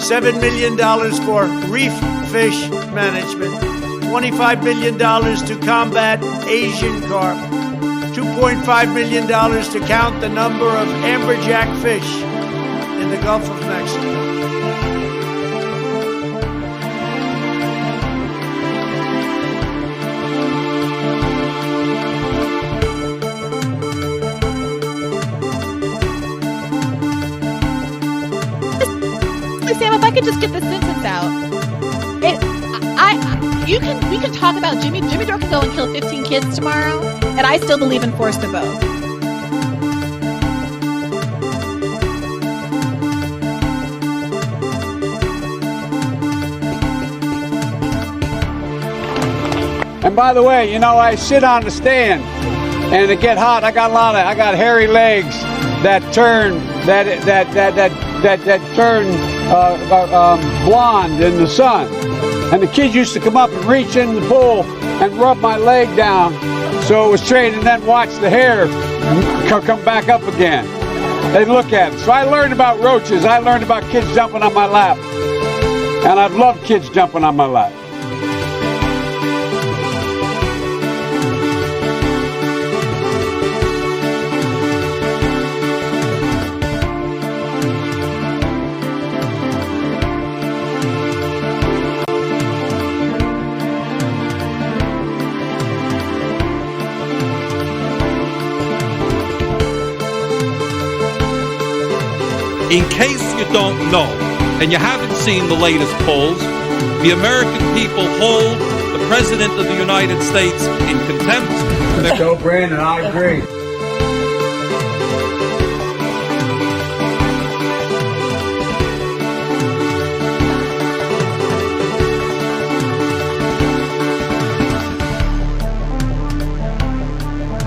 $7 million for reef fish management, $25 million to combat Asian carp, $2.5 million to count the number of amberjack fish in the Gulf of Mexico. Sam, if I could just get this sentence out. We can talk about Jimmy Dore can go and kill 15 kids tomorrow, and I still believe in force the vote. And by the way, you know, I sit on the stand and it get hot. I got hairy legs that turn blonde in the sun. And the kids used to come up and reach in the pool and rub my leg down so it was straight, and then watch the hair come back up again. They'd look at it. So I learned about roaches. I learned about kids jumping on my lap. And I've loved kids jumping on my lap. In case you don't know, and you haven't seen the latest polls, the American people hold the President of the United States in contempt. So, Brandon, I agree.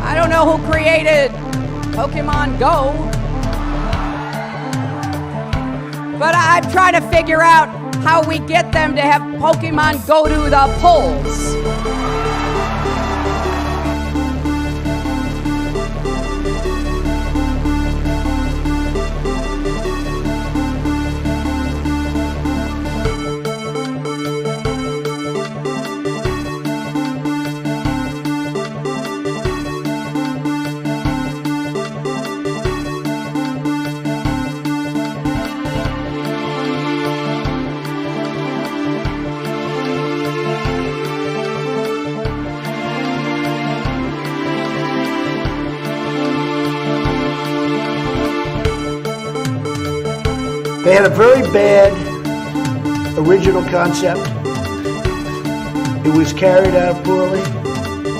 I don't know who created Pokemon Go, but I'm trying to figure out how we get them to have Pokemon go to the polls. They had a very bad original concept. It was carried out poorly,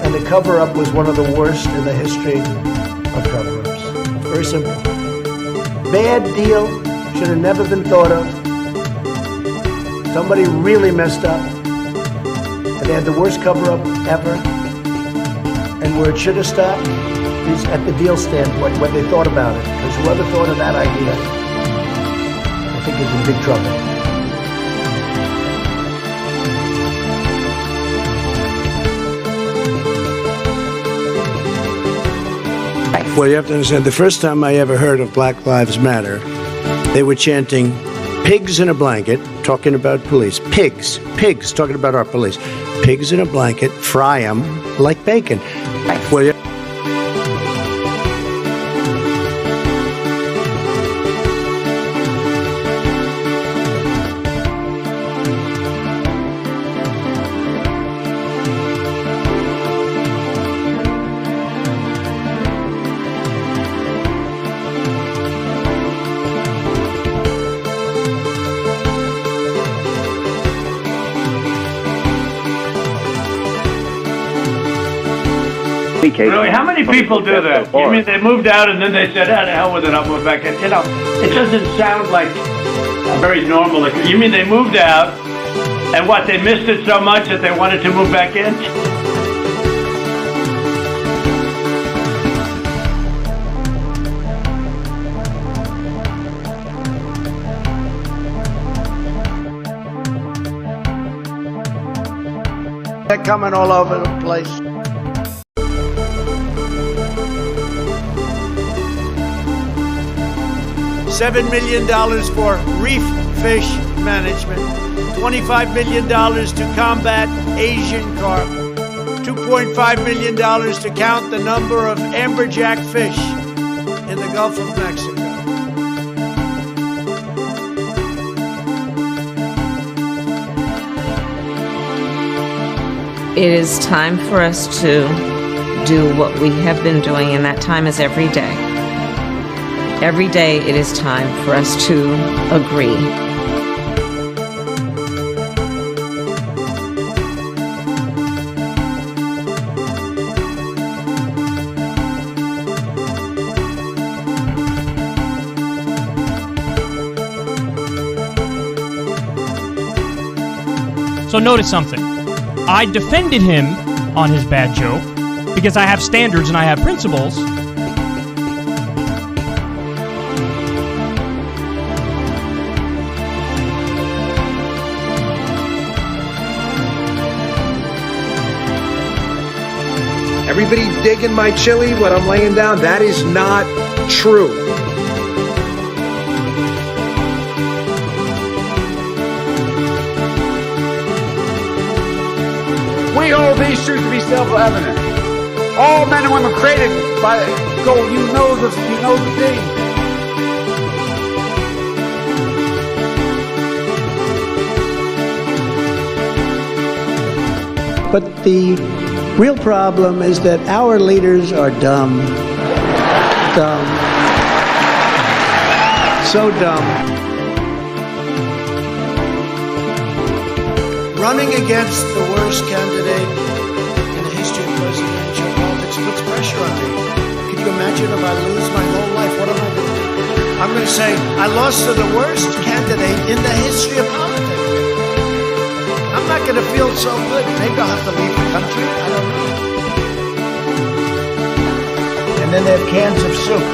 and the cover-up was one of the worst in the history of cover-ups. Very simple. Bad deal, should have never been thought of. Somebody really messed up, and they had the worst cover-up ever. And where it should have stopped is at the deal standpoint, when they thought about it. Because whoever thought of that idea, I think is in big trouble. Well, you have to understand, the first time I ever heard of Black Lives Matter, they were chanting pigs in a blanket, talking about police. Pigs, talking about our police. Pigs in a blanket, fry them like bacon. Well, Really, how many people do that? You mean they moved out and then they said, "Ah, the hell with it, I'll move back in"? You know, it doesn't sound like a very normal. You mean they moved out and what? They missed it so much that they wanted to move back in? they're coming all over the place. $7 million for reef fish management, $25 million to combat Asian carp, $2.5 million to count the number of amberjack fish in the Gulf of Mexico. It is time for us to do what we have been doing, and that time is every day. Every day it is time for us to agree. So notice something. I defended him on his bad joke because I have standards and I have principles. Everybody digging my chili, what I'm laying down, that is not true. We hold these truths to be self-evident. All men and women created by God. You know the thing. But the real problem is that our leaders are dumb. Dumb. So dumb. Running against the worst candidate in the history of presidential politics puts pressure on me. Could you imagine if I lose my whole life? What am I going to do? I'm going to say, I lost to the worst candidate in the history of politics. I'm not going to feel so good. Maybe I'll have to leave the country. I don't know. And then they have cans of soup.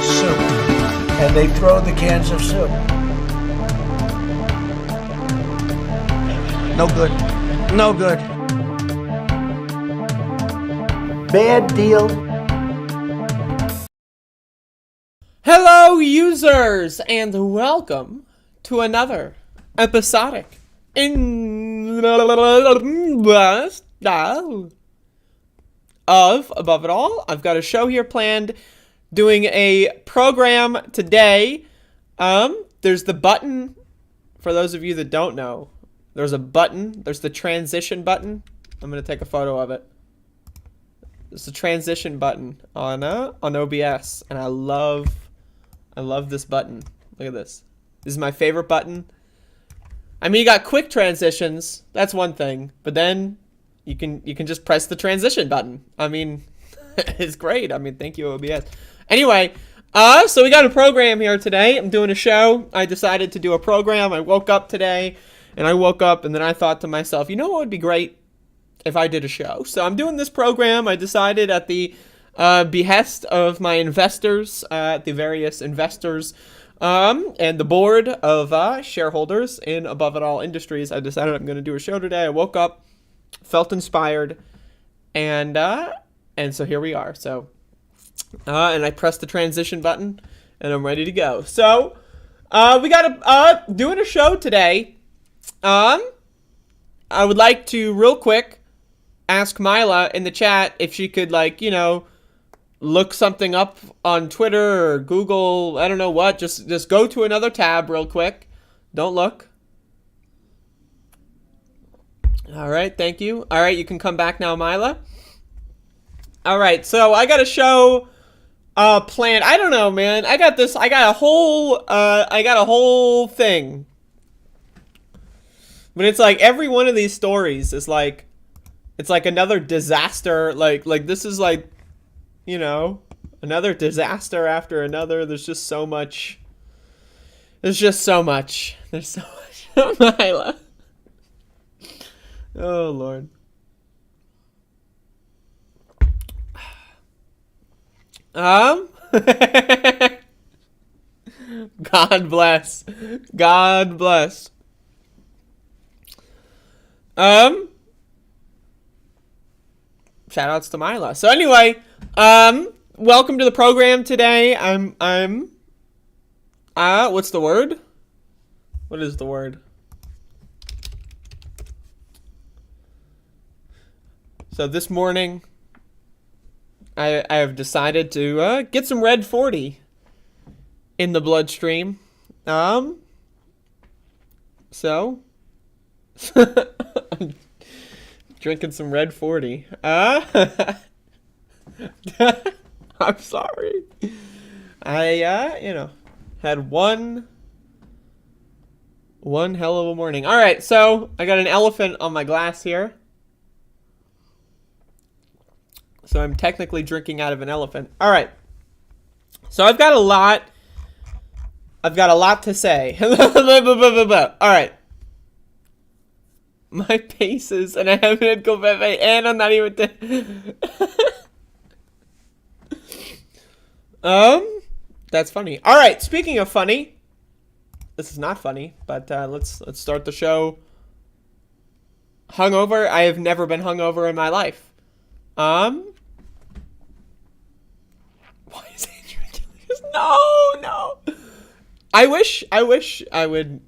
Soup. And they throw the cans of soup. No good. No good. Bad deal. Hello, users, and welcome to another episodic of Above It All. I've got a show here planned, doing a program today. There's the button, for those of you that don't know. There's a button. There's the transition button. I'm going to take a photo of it. There's the transition button on OBS, and I love this button. Look at this. This is my favorite button. I mean, you got quick transitions. That's one thing, but then you can just press the transition button. I mean, it's great. I mean, thank you, OBS. Anyway, so we got a program here today. I'm doing a show. I decided to do a program. I woke up today. And then I thought to myself, you know what would be great if I did a show? So I'm doing this program. I decided at the behest of my investors, the various investors, and the board of shareholders in Above It All Industries, I decided I'm going to do a show today. I woke up, felt inspired, and so here we are. So, and I pressed the transition button, and I'm ready to go. So, we got doing a show today. I would like to real quick ask Mila in the chat if she could, like, you know, look something up on Twitter or Google, I don't know what, just go to another tab real quick. Don't look. All right, thank you. All right, you can come back now, Mila. All right, so I got a show planned. I don't know, man. I got a whole thing. But it's like every one of these stories is like, it's like another disaster. Like this is like, you know, another disaster after another. There's just so much. There's so much. Mila. Oh, Lord. God bless. God bless. Shout outs to Mila. So anyway, welcome to the program today. I'm What's the word? What is the word? So this morning, I have decided to get some Red 40 in the bloodstream. So I'm drinking some Red 40. I'm sorry. I had one hell of a morning. All right, so I got an elephant on my glass here. So I'm technically drinking out of an elephant. All right. So I've got a lot to say. All right. My paces, and I haven't had coffee, and I'm not even that's funny. All right, speaking of funny, this is not funny, but let's start the show hungover. I have never been hungover in my life. Why is Andrea killing us? No. I wish I would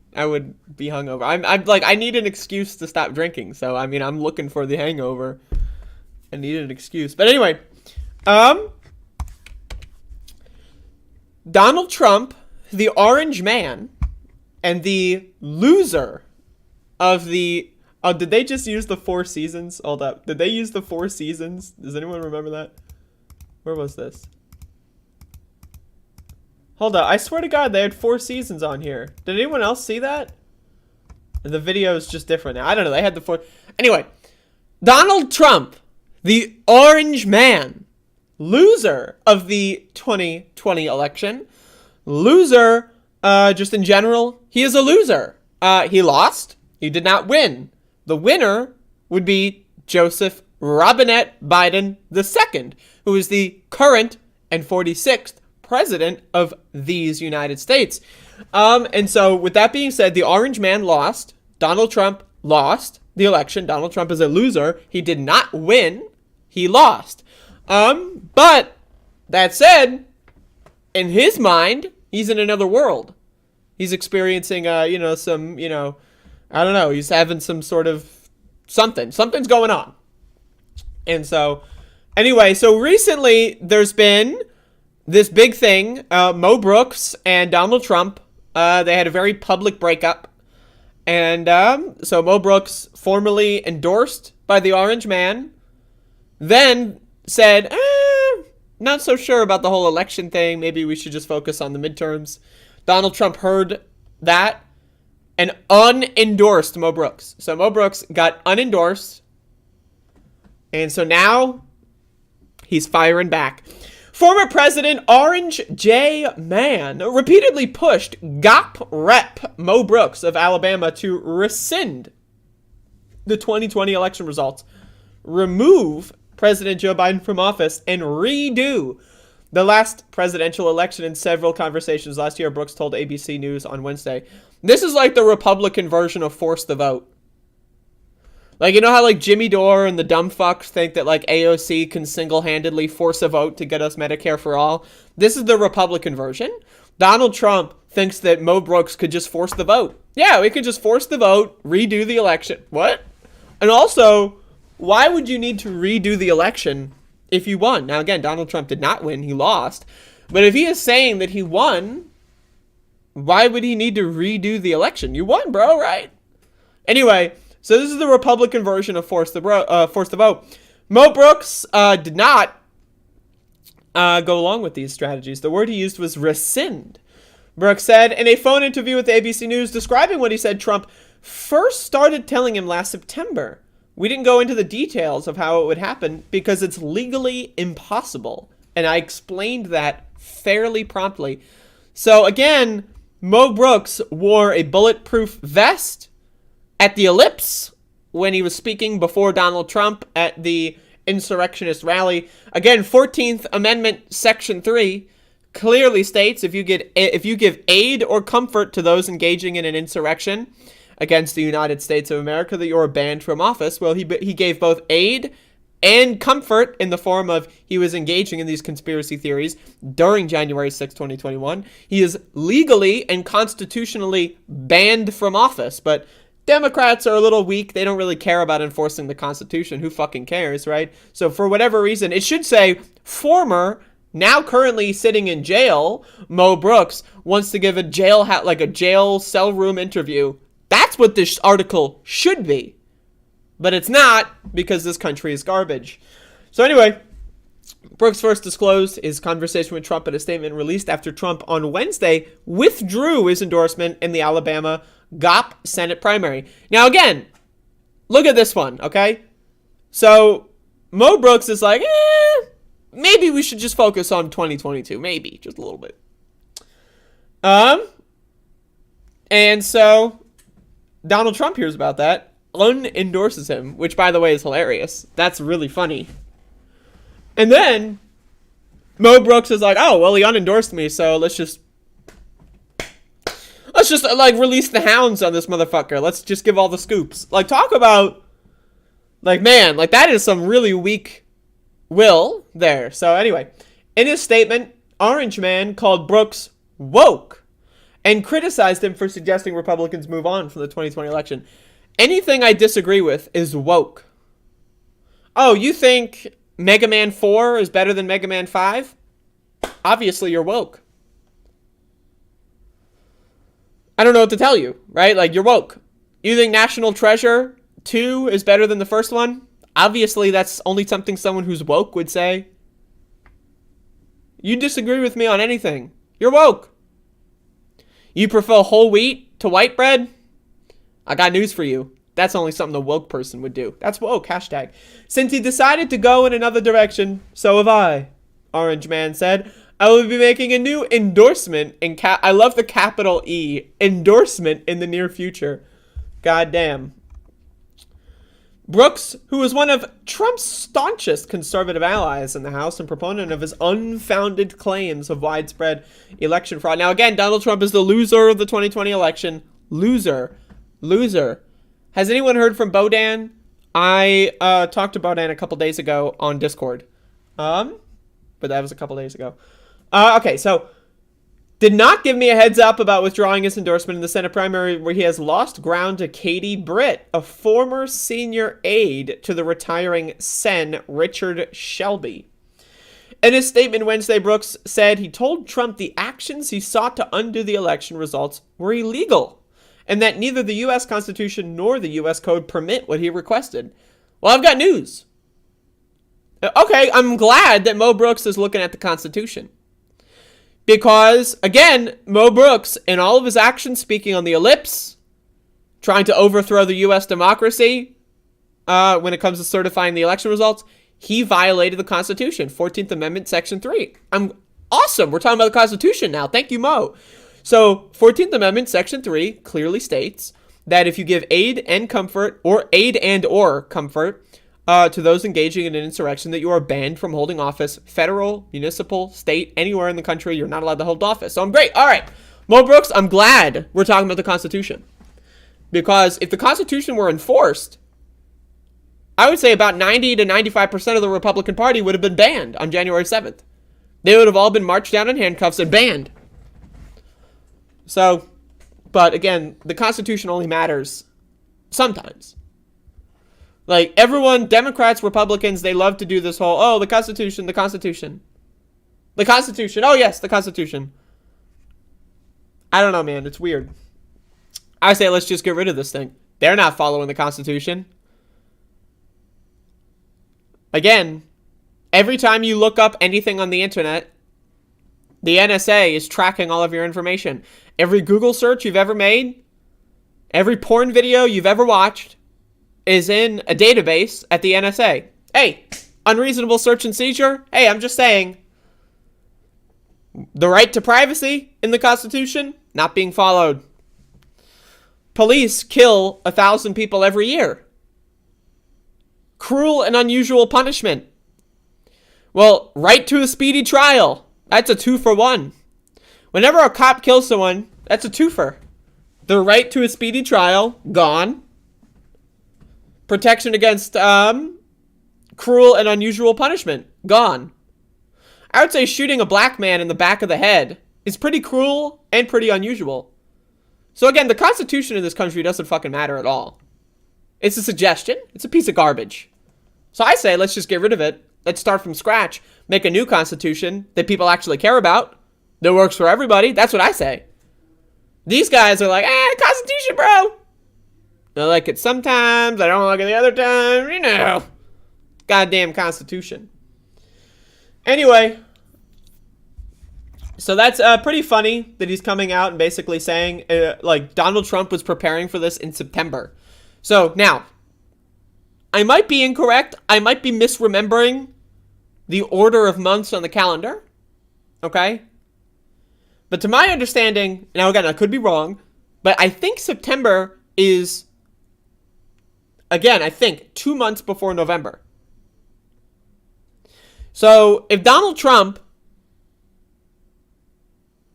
be hungover. I'm like, I need an excuse to stop drinking. So I mean, I'm looking for the hangover. I need an excuse. But anyway, Donald Trump, the orange man, and the loser of the... Oh, did they just use the 4 seasons? Hold up. Did they use the 4 seasons? Does anyone remember that? Where was this? Hold up. I swear to God, they had 4 seasons on here. Did anyone else see that? The video is just different now. I don't know. They had the 4... Anyway. Donald Trump, the orange man, loser of the 2020 election. Loser, just in general, he is a loser. He lost. He did not win. The winner would be Joseph Robinette Biden II, who is the current and 46th president of these United States. And so with that being said, the orange man lost. Donald Trump lost the election. Donald Trump is a loser. He did not win. He lost. But that said, in his mind, he's in another world. He's experiencing, some, I don't know. He's having some sort of something. Something's going on. And so, anyway, so recently there's been this big thing. Mo Brooks and Donald Trump, they had a very public breakup. And so Mo Brooks, formally endorsed by the orange man, then said, not so sure about the whole election thing. Maybe we should just focus on the midterms. Donald Trump heard that and unendorsed Mo Brooks. So Mo Brooks got unendorsed. And so now he's firing back. Former President Orange J. Mann repeatedly pushed GOP Rep. Mo Brooks of Alabama to rescind the 2020 election results, remove President Joe Biden from office, and redo the last presidential election. In several conversations last year, Brooks told ABC News on Wednesday, this is like the Republican version of force the vote. Like, you know how, like, Jimmy Dore and the dumb fucks think that, like, AOC can single-handedly force a vote to get us Medicare for all? This is the Republican version. Donald Trump thinks that Mo Brooks could just force the vote. Yeah, we could just force the vote, redo the election. What? And also, why would you need to redo the election if you won? Now, again, Donald Trump did not win. He lost. But if he is saying that he won, why would he need to redo the election? You won, bro, right? Anyway... So this is the Republican version of force the vote. Mo Brooks did not go along with these strategies. The word he used was rescind. Brooks said in a phone interview with ABC News describing what he said Trump first started telling him last September. We didn't go into the details of how it would happen because it's legally impossible. And I explained that fairly promptly. So again, Mo Brooks wore a bulletproof vest at the Ellipse when he was speaking before Donald Trump at the insurrectionist rally. Again, 14th Amendment Section 3 clearly states if you give aid or comfort to those engaging in an insurrection against the United States of America, that you are banned from office. Well, he gave both aid and comfort in the form of he was engaging in these conspiracy theories during January 6, 2021. He is legally and constitutionally banned from office, but Democrats are a little weak. They don't really care about enforcing the Constitution. Who fucking cares, right? So for whatever reason, it should say former, now currently sitting in jail, Mo Brooks wants to give a jail cell room interview. That's what this article should be. But it's not, because this country is garbage. So anyway, Brooks first disclosed his conversation with Trump in a statement released after Trump on Wednesday withdrew his endorsement in the Alabama GOP Senate primary. Now again, look at this one, okay? So Mo Brooks is like, maybe we should just focus on 2022. Maybe, just a little bit. And so Donald Trump hears about that, unendorses him, which by the way is hilarious. That's really funny. And then Mo Brooks is like, oh, well, he unendorsed me, so let's just like release the hounds on this motherfucker. Let's just give all the scoops. Like, talk about, like, man, like that is some really weak will there. So anyway, in his statement, Orange Man called Brooks woke and criticized him for suggesting Republicans move on from the 2020 election. Anything I disagree with is woke. Oh, you think Mega Man 4 is better than Mega Man 5? Obviously, you're woke. I don't know what to tell you, right? Like, you're woke. You think National Treasure 2 is better than the first one? Obviously, that's only something someone who's woke would say. You disagree with me on anything. You're woke. You prefer whole wheat to white bread? I got news for you. That's only something a woke person would do. That's woke, hashtag. Since he decided to go in another direction, so have I, Orange Man said. I will be making a new endorsement in I love the capital E. Endorsement in the near future. God damn. Brooks, who is one of Trump's staunchest conservative allies in the House and proponent of his unfounded claims of widespread election fraud. Now again, Donald Trump is the loser of the 2020 election. Loser. Has anyone heard from Bodan? I talked to Bodan a couple days ago on Discord. But that was a couple days ago. Okay, so did not give me a heads up about withdrawing his endorsement in the Senate primary, where he has lost ground to Katie Britt, a former senior aide to the retiring Sen Richard Shelby. In his statement Wednesday, Brooks said he told Trump the actions he sought to undo the election results were illegal, and that neither the U.S. Constitution nor the U.S. Code permit what he requested. Well, I've got news. Okay, I'm glad that Mo Brooks is looking at the Constitution. Because, again, Mo Brooks, in all of his actions, speaking on the ellipse, trying to overthrow the U.S. democracy when it comes to certifying the election results, he violated the Constitution, 14th Amendment, Section 3. I'm awesome. We're talking about the Constitution now. Thank you, Mo. So, 14th Amendment, Section 3 clearly states that if you give aid and comfort, or aid and or comfort, to those engaging in an insurrection, that you are banned from holding office, federal, municipal, state, anywhere in the country. You're not allowed to hold office. So I'm great. All right. Mo Brooks, I'm glad we're talking about the Constitution. Because if the Constitution were enforced, I would say about 90 to 95% of the Republican Party would have been banned on January 7th. They would have all been marched down in handcuffs and banned. So, but again, the Constitution only matters sometimes. Like, everyone, Democrats, Republicans, they love to do this whole, oh, the Constitution. The Constitution. Oh, yes, the Constitution. I don't know, man. It's weird. I say let's just get rid of this thing. They're not following the Constitution. Again, every time you look up anything on the internet, the NSA is tracking all of your information. Every Google search you've ever made, every porn video you've ever watched, is in a database at the NSA. Hey, unreasonable search and seizure? Hey, I'm just saying. The right to privacy in the Constitution, not being followed. Police kill 1,000 people every year. Cruel and unusual punishment. Well, right to a speedy trial. That's a 2-for-1. Whenever a cop kills someone, that's a twofer. The right to a speedy trial, gone. Protection against cruel and unusual punishment. Gone. I would say shooting a black man in the back of the head is pretty cruel and pretty unusual. So again, the Constitution in this country doesn't fucking matter at all. It's a suggestion. It's a piece of garbage. So I say, let's just get rid of it. Let's start from scratch. Make a new Constitution that people actually care about. That works for everybody. That's what I say. These guys are like, Constitution, bro. I like it sometimes. I don't like it the other time. You know. Goddamn Constitution. Anyway. So that's pretty funny that he's coming out and basically saying, like, Donald Trump was preparing for this in September. So, now, I might be incorrect. I might be misremembering the order of months on the calendar. Okay? But to my understanding, now again, I could be wrong, but I think September is, again, I think 2 months before November. So, if Donald Trump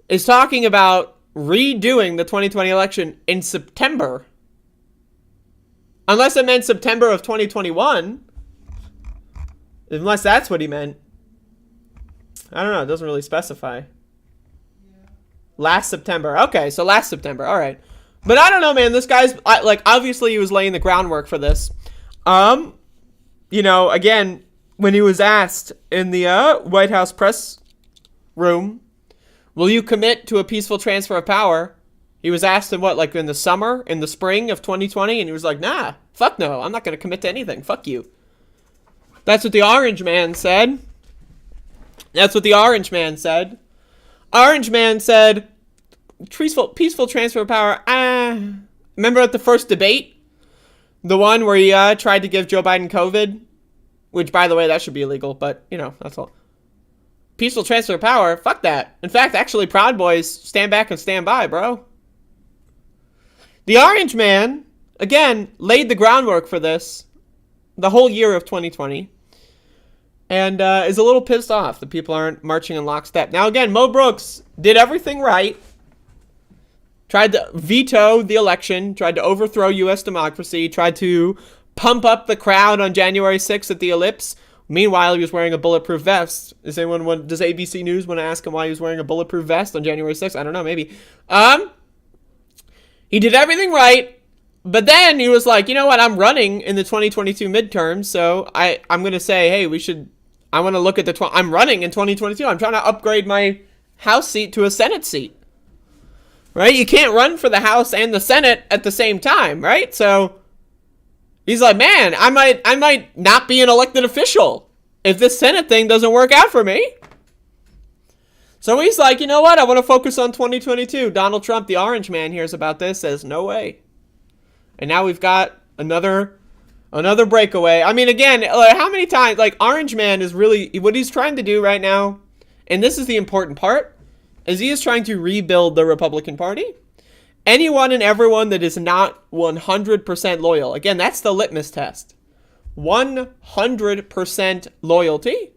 is talking about redoing the 2020 election in September, unless it meant September of 2021, unless that's what he meant. I don't know, it doesn't really specify. Last September. Okay, so last September. All right. But I don't know, man. This guy's, like, obviously he was laying the groundwork for this. You know, again, when he was asked in the White House press room, will you commit to a peaceful transfer of power? He was asked in what, like in the summer, in the spring of 2020, and he was like, nah, fuck no, I'm not going to commit to anything. Fuck you. That's what the Orange Man said. That's what the Orange Man said. Orange Man said, peaceful transfer of power. Remember at the first debate? The one where he tried to give Joe Biden COVID? Which, by the way, that should be illegal, but, you know, that's all. Peaceful transfer of power? Fuck that. In fact, actually, Proud Boys, stand back and stand by, bro. The Orange Man, again, laid the groundwork for this the whole year of 2020. And is a little pissed off that people aren't marching in lockstep. Now, again, Mo Brooks did everything right. Tried to veto the election. Tried to overthrow U.S. democracy. Tried to pump up the crowd on January 6th at the Ellipse. Meanwhile, he was wearing a bulletproof vest. Does ABC News want to ask him why he was wearing a bulletproof vest on January 6th? I don't know, maybe. He did everything right. But then he was like, you know what? I'm running in the 2022 midterms, so I'm going to say, hey, I want to look at I'm running in 2022. I'm trying to upgrade my House seat to a Senate seat. Right? You can't run for the House and the Senate at the same time, right? So he's like, man, I might not be an elected official if this Senate thing doesn't work out for me. So he's like, you know what? I want to focus on 2022. Donald Trump, the Orange Man, hears about this, says, no way. And now we've got another breakaway. I mean, again, like, how many times, like, Orange Man is really, what he's trying to do right now, and this is the important part, is he is trying to rebuild the Republican Party. Anyone and everyone that is not 100% loyal. Again, that's the litmus test. 100% loyalty.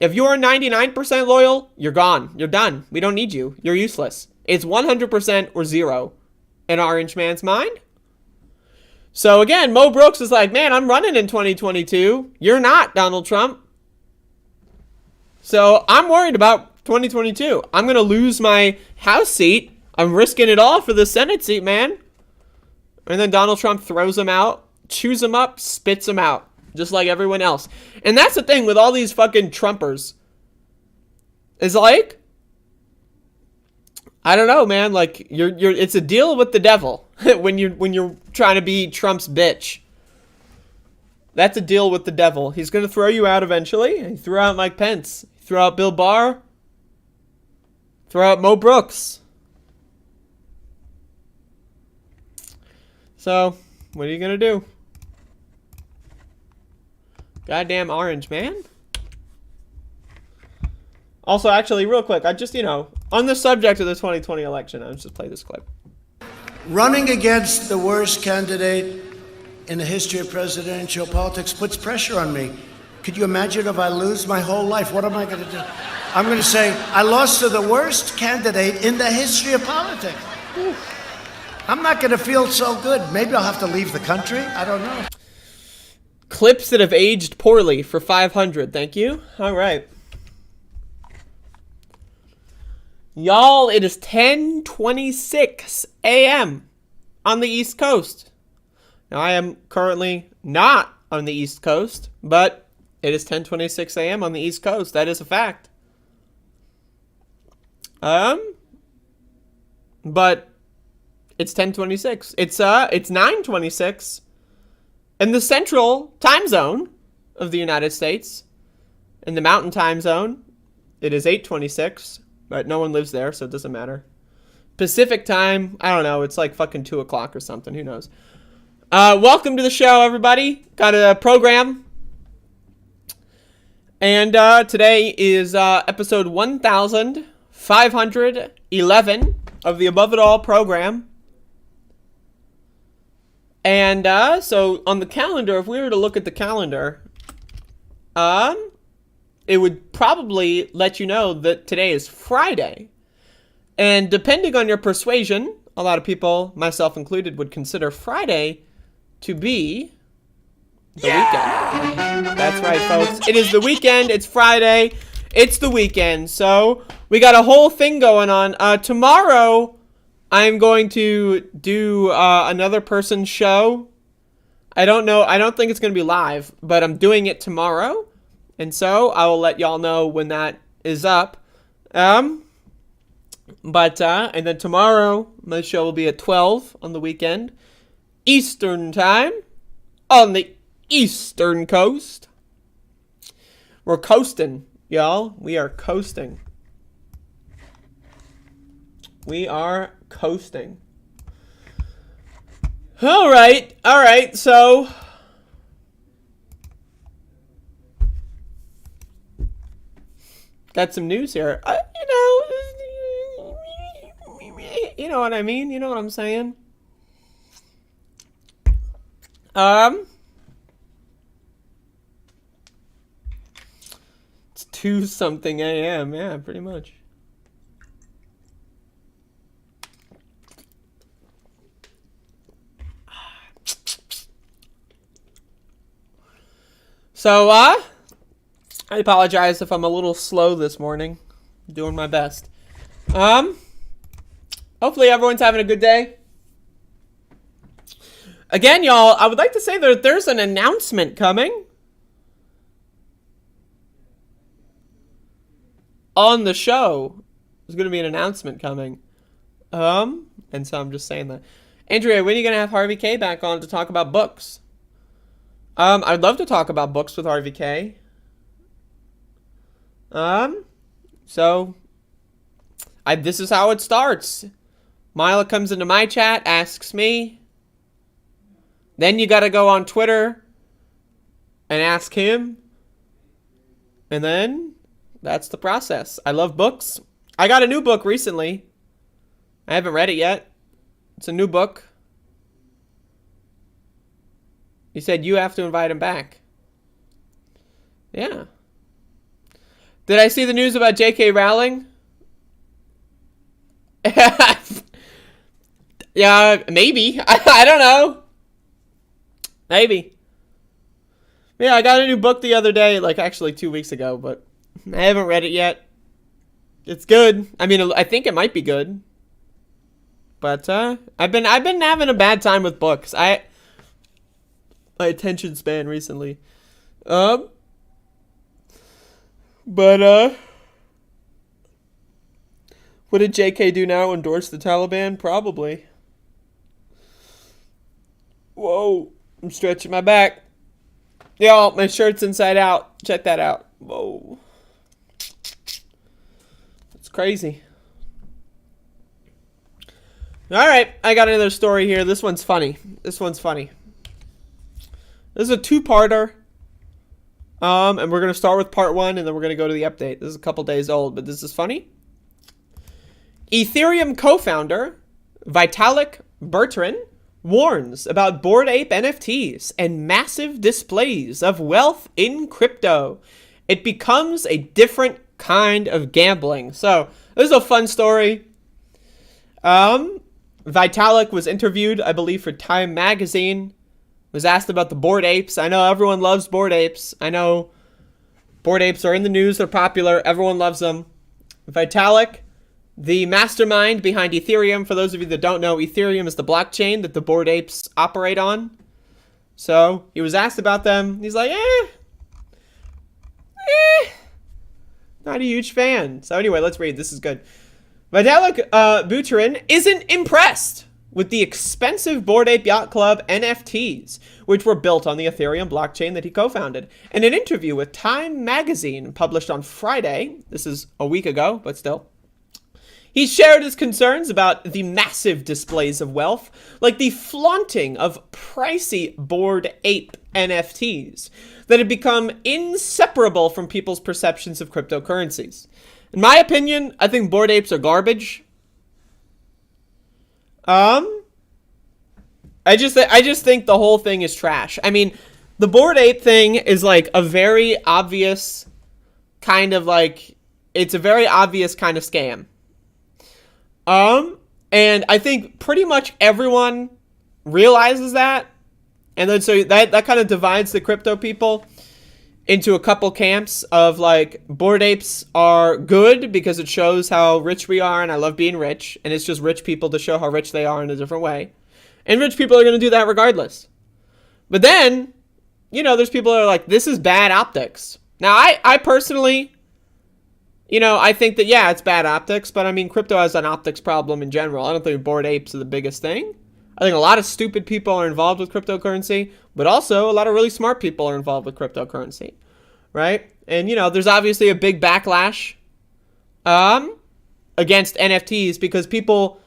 If you're 99% loyal, you're gone. You're done. We don't need you. You're useless. It's 100% or zero in Orange Man's mind. So again, Mo Brooks is like, man, I'm running in 2022. You're not, Donald Trump. So I'm worried about 2022. I'm going to lose my House seat. I'm risking it all for the Senate seat, man. And then Donald Trump throws him out, chews him up, spits him out, just like everyone else. And that's the thing with all these fucking Trumpers. Is like, I don't know, man. Like it's a deal with the devil when you're trying to be Trump's bitch. That's a deal with the devil. He's going to throw you out eventually. He threw out Mike Pence. He threw out Bill Barr. Throw out Mo Brooks. So, what are you going to do? Goddamn Orange Man. Also, actually, real quick, I just, on the subject of the 2020 election, I'll just play this clip. Running against the worst candidate in the history of presidential politics puts pressure on me. Could you imagine if I lose my whole life? What am I going to do? I'm going to say, I lost to the worst candidate in the history of politics. I'm not going to feel so good. Maybe I'll have to leave the country. I don't know. Clips that have aged poorly for 500. Thank you. All right. Y'all, it is 10:26 a.m. on the East Coast. Now, I am currently not on the East Coast, but it is 10:26 a.m. on the East Coast. That is a fact. But it's 10:26. It's 9:26 in the Central Time Zone of the United States. In the Mountain Time Zone, it is 8:26. But no one lives there, so it doesn't matter. Pacific time, I don't know. It's like fucking 2 o'clock or something. Who knows? Welcome to the show, everybody. Got a program. And today is episode 1511 of the Above It All program. And so on the calendar, if we were to look at the calendar, it would probably let you know that today is Friday. And depending on your persuasion, a lot of people, myself included, would consider Friday to be the weekend. That's right, folks. It is the weekend. It's Friday. It's the weekend. So we got a whole thing going on. Tomorrow, I'm going to do another person's show. I don't know. I don't think it's going to be live, but I'm doing it tomorrow. And so I will let y'all know when that is up. And then tomorrow, my show will be at 12 on the weekend. Eastern time. On the Eastern Coast. We're coasting, y'all. We are coasting. We are coasting. All right, so got some news here. You know what I mean? You know what I'm saying? It's 2-something a.m. Yeah, pretty much. So, I apologize if I'm a little slow this morning. I'm doing my best. Hopefully everyone's having a good day. Again, y'all, I would like to say that there's an announcement coming on the show. There's going to be an announcement coming. And so I'm just saying that. Andrea, when are you going to have Harvey K back on to talk about books? I'd love to talk about books with Harvey K. So this is how it starts. Mila comes into my chat, asks me. Then you gotta go on Twitter and ask him. And then that's the process. I love books. I got a new book recently. I haven't read it yet. It's a new book. He said you have to invite him back. Yeah. Did I see the news about J.K. Rowling? Yeah, maybe. I don't know. Maybe. Yeah, I got a new book the other day, like actually 2 weeks ago, but I haven't read it yet. It's good. I mean, I think it might be good. But I've been having a bad time with books. My attention span recently. But what did JK do now? Endorse the Taliban? Probably. Whoa. I'm stretching my back. Y'all, my shirt's inside out. Check that out. Whoa. It's crazy. Alright, I got another story here. This one's funny. This is a two-parter. And we're going to start with part 1, and then we're going to go to the update. This is a couple days old, but this is funny. Ethereum co-founder Vitalik Buterin warns about Bored Ape NFTs and massive displays of wealth in crypto. It becomes a different kind of gambling. So, this is a fun story. Vitalik was interviewed, I believe, for Time Magazine. was asked about the Bored Apes. I know everyone loves Bored Apes. I know Bored Apes are in the news. They're popular. Everyone loves them. Vitalik, the mastermind behind Ethereum. For those of you that don't know, Ethereum is the blockchain that the Bored Apes operate on. So he was asked about them. He's like, not a huge fan. So anyway, let's read. This is good. Vitalik Buterin isn't impressed with the expensive Bored Ape Yacht Club NFTs, which were built on the Ethereum blockchain that he co-founded. In an interview with Time magazine published on Friday, this is a week ago, but still, he shared his concerns about the massive displays of wealth, like the flaunting of pricey Bored Ape NFTs that had become inseparable from people's perceptions of cryptocurrencies. In my opinion, I think Bored Apes are garbage. I just think the whole thing is trash. I mean, the Bored Ape thing is like a very obvious kind of like, it's a very obvious kind of scam. And I think pretty much everyone realizes that. And then so that kind of divides the crypto people into a couple camps of like, Bored Apes are good because it shows how rich we are and I love being rich. And it's just rich people to show how rich they are in a different way. And rich people are going to do that regardless. But then, you know, there's people that are like, this is bad optics. Now, I personally, you know, I think that, yeah, it's bad optics. But I mean, crypto has an optics problem in general. I don't think Bored Apes are the biggest thing. I think a lot of stupid people are involved with cryptocurrency, but also a lot of really smart people are involved with cryptocurrency, right? And, you know, there's obviously a big backlash against NFTs because people,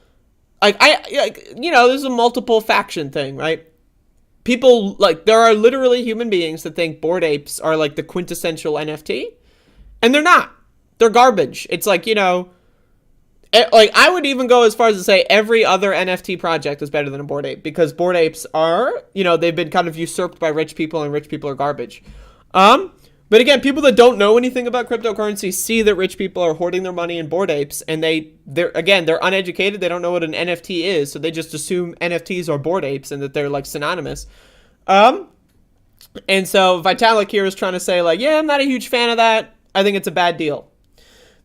you know, there's a multiple faction thing, right? People, like, there are literally human beings that think Bored Apes are, like, the quintessential NFT, and they're not. They're garbage. It's like, you know, like, I would even go as far as to say every other NFT project is better than a Bored Ape because Bored Apes are, you know, they've been kind of usurped by rich people and rich people are garbage. But again, people that don't know anything about cryptocurrency see that rich people are hoarding their money in Bored Apes and they're uneducated. They don't know what an NFT is. So they just assume NFTs are Bored Apes and that they're like synonymous. And so Vitalik here is trying to say like, yeah, I'm not a huge fan of that. I think it's a bad deal.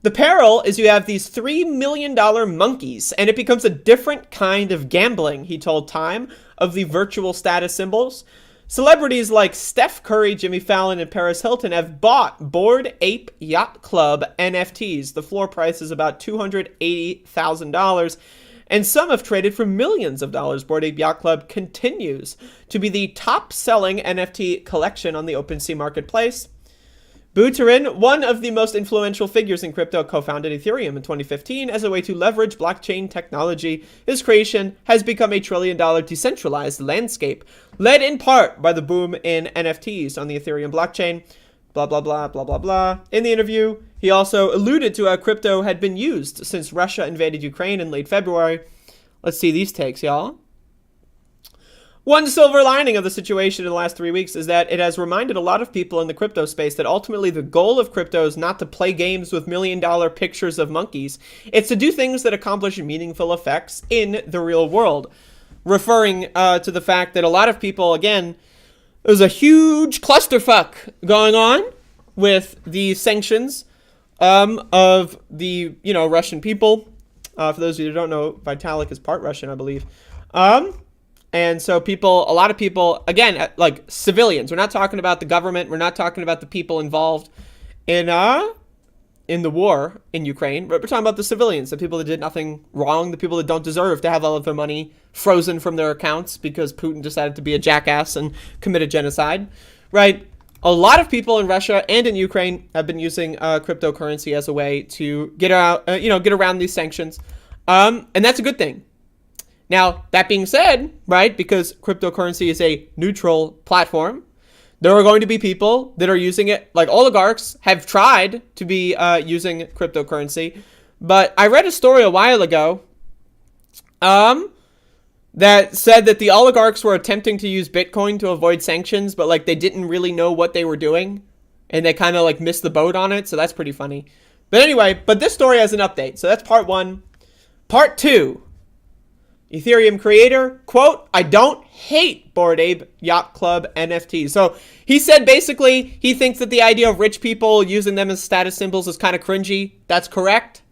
The peril is you have these $3 million monkeys, and it becomes a different kind of gambling, he told Time, of the virtual status symbols. Celebrities like Steph Curry, Jimmy Fallon, and Paris Hilton have bought Bored Ape Yacht Club NFTs. The floor price is about $280,000, and some have traded for millions of dollars. Bored Ape Yacht Club continues to be the top-selling NFT collection on the OpenSea marketplace. Buterin, one of the most influential figures in crypto, co-founded Ethereum in 2015 as a way to leverage blockchain technology. His creation has become a $1 trillion decentralized landscape, led in part by the boom in NFTs on the Ethereum blockchain. Blah, blah, blah, blah, blah, blah. In the interview, he also alluded to how crypto had been used since Russia invaded Ukraine in late February. Let's see these takes, y'all. One silver lining of the situation in the last 3 weeks is that it has reminded a lot of people in the crypto space that ultimately the goal of crypto is not to play games with $1 million pictures of monkeys. It's to do things that accomplish meaningful effects in the real world. Referring to the fact that a lot of people, again, there's a huge clusterfuck going on with the sanctions of the, you know, Russian people. For those of you who don't know, Vitalik is part Russian, I believe. And so people, a lot of people, again, like civilians, we're not talking about the government. We're not talking about the people involved in the war in Ukraine. We're talking about the civilians, the people that did nothing wrong, the people that don't deserve to have all of their money frozen from their accounts because Putin decided to be a jackass and commit a genocide, right? A lot of people in Russia and in Ukraine have been using cryptocurrency as a way to get around these sanctions. And that's a good thing. Now, that being said, right, because cryptocurrency is a neutral platform, there are going to be people that are using it, like oligarchs have tried to be using cryptocurrency. But I read a story a while ago that said that the oligarchs were attempting to use Bitcoin to avoid sanctions, but like they didn't really know what they were doing. And they kind of like missed the boat on it. So that's pretty funny. But anyway, but this story has an update. So that's part one. Part two. Ethereum creator, quote, I don't hate Bored Ape Yacht Club NFTs. So he said basically he thinks that the idea of rich people using them as status symbols is kind of cringy. That's correct.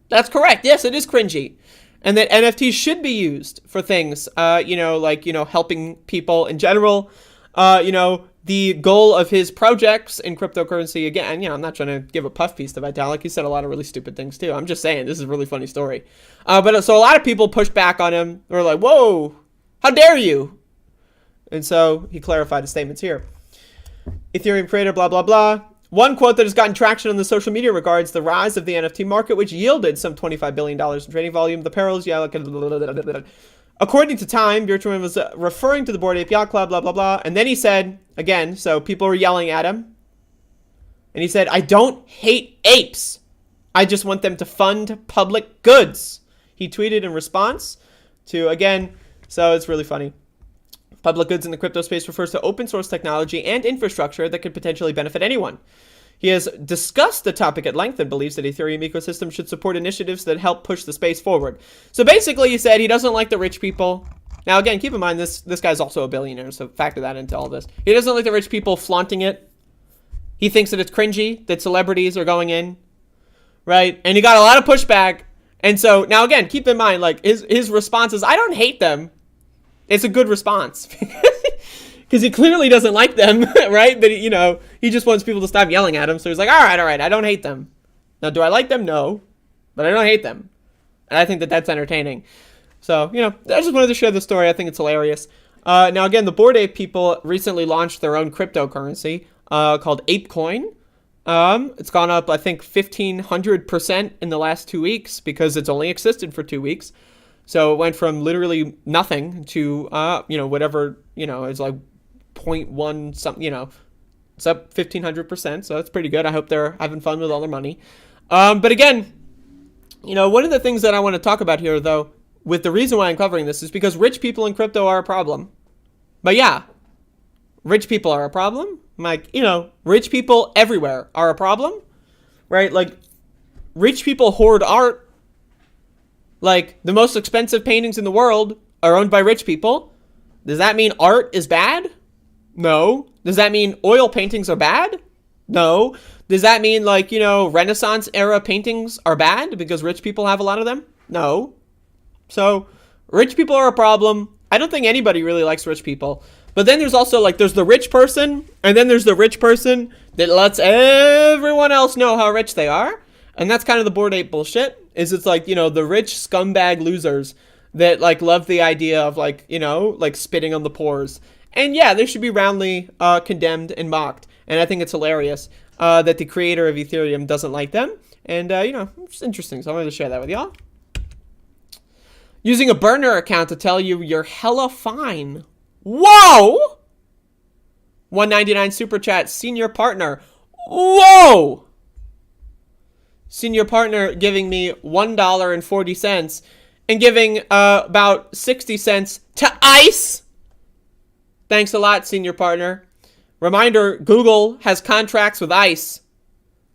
That's correct. Yes, it is cringy. And that NFTs should be used for things, helping people in general. The goal of his projects in cryptocurrency, again, I'm not trying to give a puff piece to Vitalik. He said a lot of really stupid things too. I'm just saying, this is a really funny story. So a lot of people pushed back on him. They were like, whoa, how dare you? And so he clarified his statements here. Ethereum creator, blah, blah, blah. One quote that has gotten traction on the social media regards the rise of the NFT market, which yielded some $25 billion in trading volume. The perils, according to Time, Virtual was referring to the Bored Ape Yacht Club, blah, blah, blah. And then he said, again, so people were yelling at him. And he said, I don't hate apes. I just want them to fund public goods. He tweeted in response to, again, so it's really funny. Public goods in the crypto space refers to open source technology and infrastructure that could potentially benefit anyone. He has discussed the topic at length and believes that Ethereum ecosystem should support initiatives that help push the space forward. So basically he said he doesn't like the rich people. Now again, keep in mind this guy's also a billionaire, so factor that into all this. He doesn't like the rich people flaunting it. He thinks that it's cringy that celebrities are going in, right? And he got a lot of pushback. And so now again, keep in mind, like his response is, I don't hate them. It's a good response because he clearly doesn't like them, right? But he just wants people to stop yelling at him. So he's like, all right, I don't hate them. Now, do I like them? No, but I don't hate them. And I think that that's entertaining. So, I just wanted to share the story. I think it's hilarious. Now, again, the Bored Ape people recently launched their own cryptocurrency called ApeCoin. It's gone up, I think, 1,500% in the last 2 weeks because it's only existed for 2 weeks. So it went from literally nothing to, whatever, it's like 0.1 something, it's up 1,500%. So that's pretty good. I hope they're having fun with all their money. But again, one of the things that I want to talk about here, though, with the reason why I'm covering this is because rich people in crypto are a problem. But yeah, rich people are a problem. Like, rich people everywhere are a problem, right? Like, rich people hoard art. Like, the most expensive paintings in the world are owned by rich people. Does that mean art is bad? No. Does that mean oil paintings are bad? No. Does that mean, Renaissance era paintings are bad because rich people have a lot of them? No. So, rich people are a problem. I don't think anybody really likes rich people. But then there's also, there's the rich person, and then there's the rich person that lets everyone else know how rich they are. And that's kind of the Bored Ape bullshit. It's the rich scumbag losers that love the idea of spitting on the poors. And yeah, they should be roundly condemned and mocked. And I think it's hilarious that the creator of Ethereum doesn't like them. And it's interesting. So I wanted to share that with y'all. Using a burner account to tell you you're hella fine. Whoa! 199 super chat, senior partner. Whoa! Senior partner giving me $1.40 and giving about 60 cents to ICE. Thanks a lot, senior partner. Reminder, Google has contracts with ICE.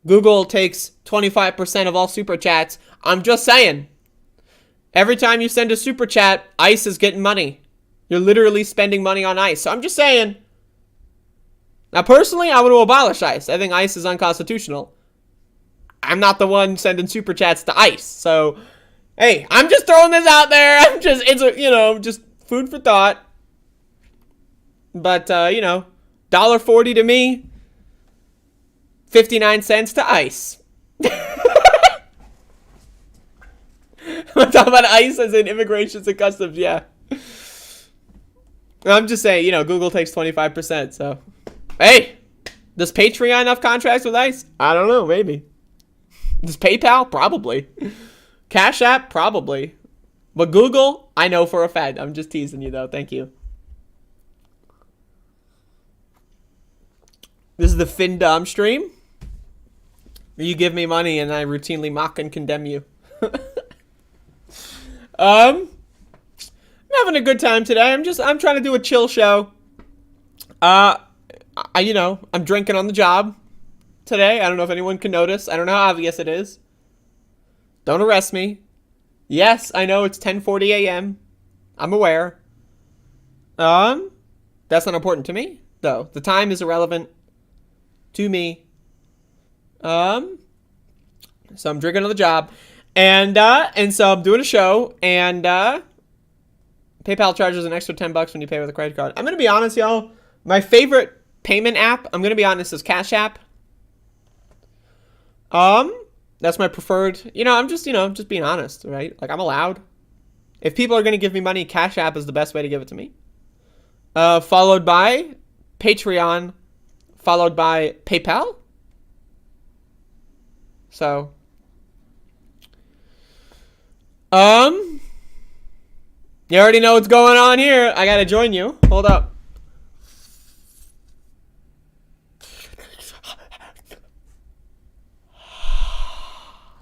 Google takes 25% of all super chats. I'm just saying. Every time you send a super chat, ICE is getting money. You're literally spending money on ICE. So I'm just saying. Now, personally, I want to abolish ICE. I think ICE is unconstitutional. I'm not the one sending super chats to ICE. So, hey, I'm just throwing this out there. It's just food for thought. But, $1.40 to me, 59 cents to ICE. I'm talking about ICE as in immigrations and customs, yeah. I'm just saying, Google takes 25%, so. Hey, does Patreon have contracts with ICE? I don't know, maybe. Does PayPal? Probably. Cash App? Probably. But Google? I know for a fact. I'm just teasing you, though. Thank you. This is the FinDom stream. You give me money and I routinely mock and condemn you. I'm having a good time today. I'm trying to do a chill show. I'm drinking on the job today. I don't know if anyone can notice. I don't know how obvious it is. Don't arrest me. Yes, I know it's 10:40 a.m. I'm aware. That's not important to me, though. The time is irrelevant to me. So I'm drinking on the job, and so I'm doing a show, and PayPal charges an extra $10 when you pay with a credit card. I'm gonna be honest, y'all. My favorite payment app, I'm gonna be honest, is Cash App. That's my preferred. I'm just being honest, right? Like, I'm allowed. If people are gonna give me money, Cash App is the best way to give it to me. Followed by Patreon, followed by PayPal. So, you already know what's going on here. I gotta join you. Hold up.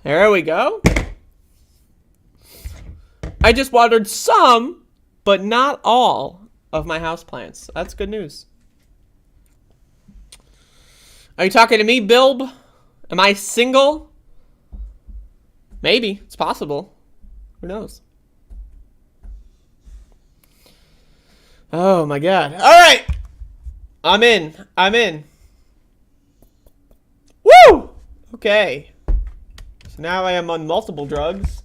There we go. I just watered some, but not all of my houseplants. That's good news. Are you talking to me, Bilb? Am I single? Maybe. It's possible. Who knows? Oh my god. Alright! I'm in. Woo! Okay. So now I am on multiple drugs.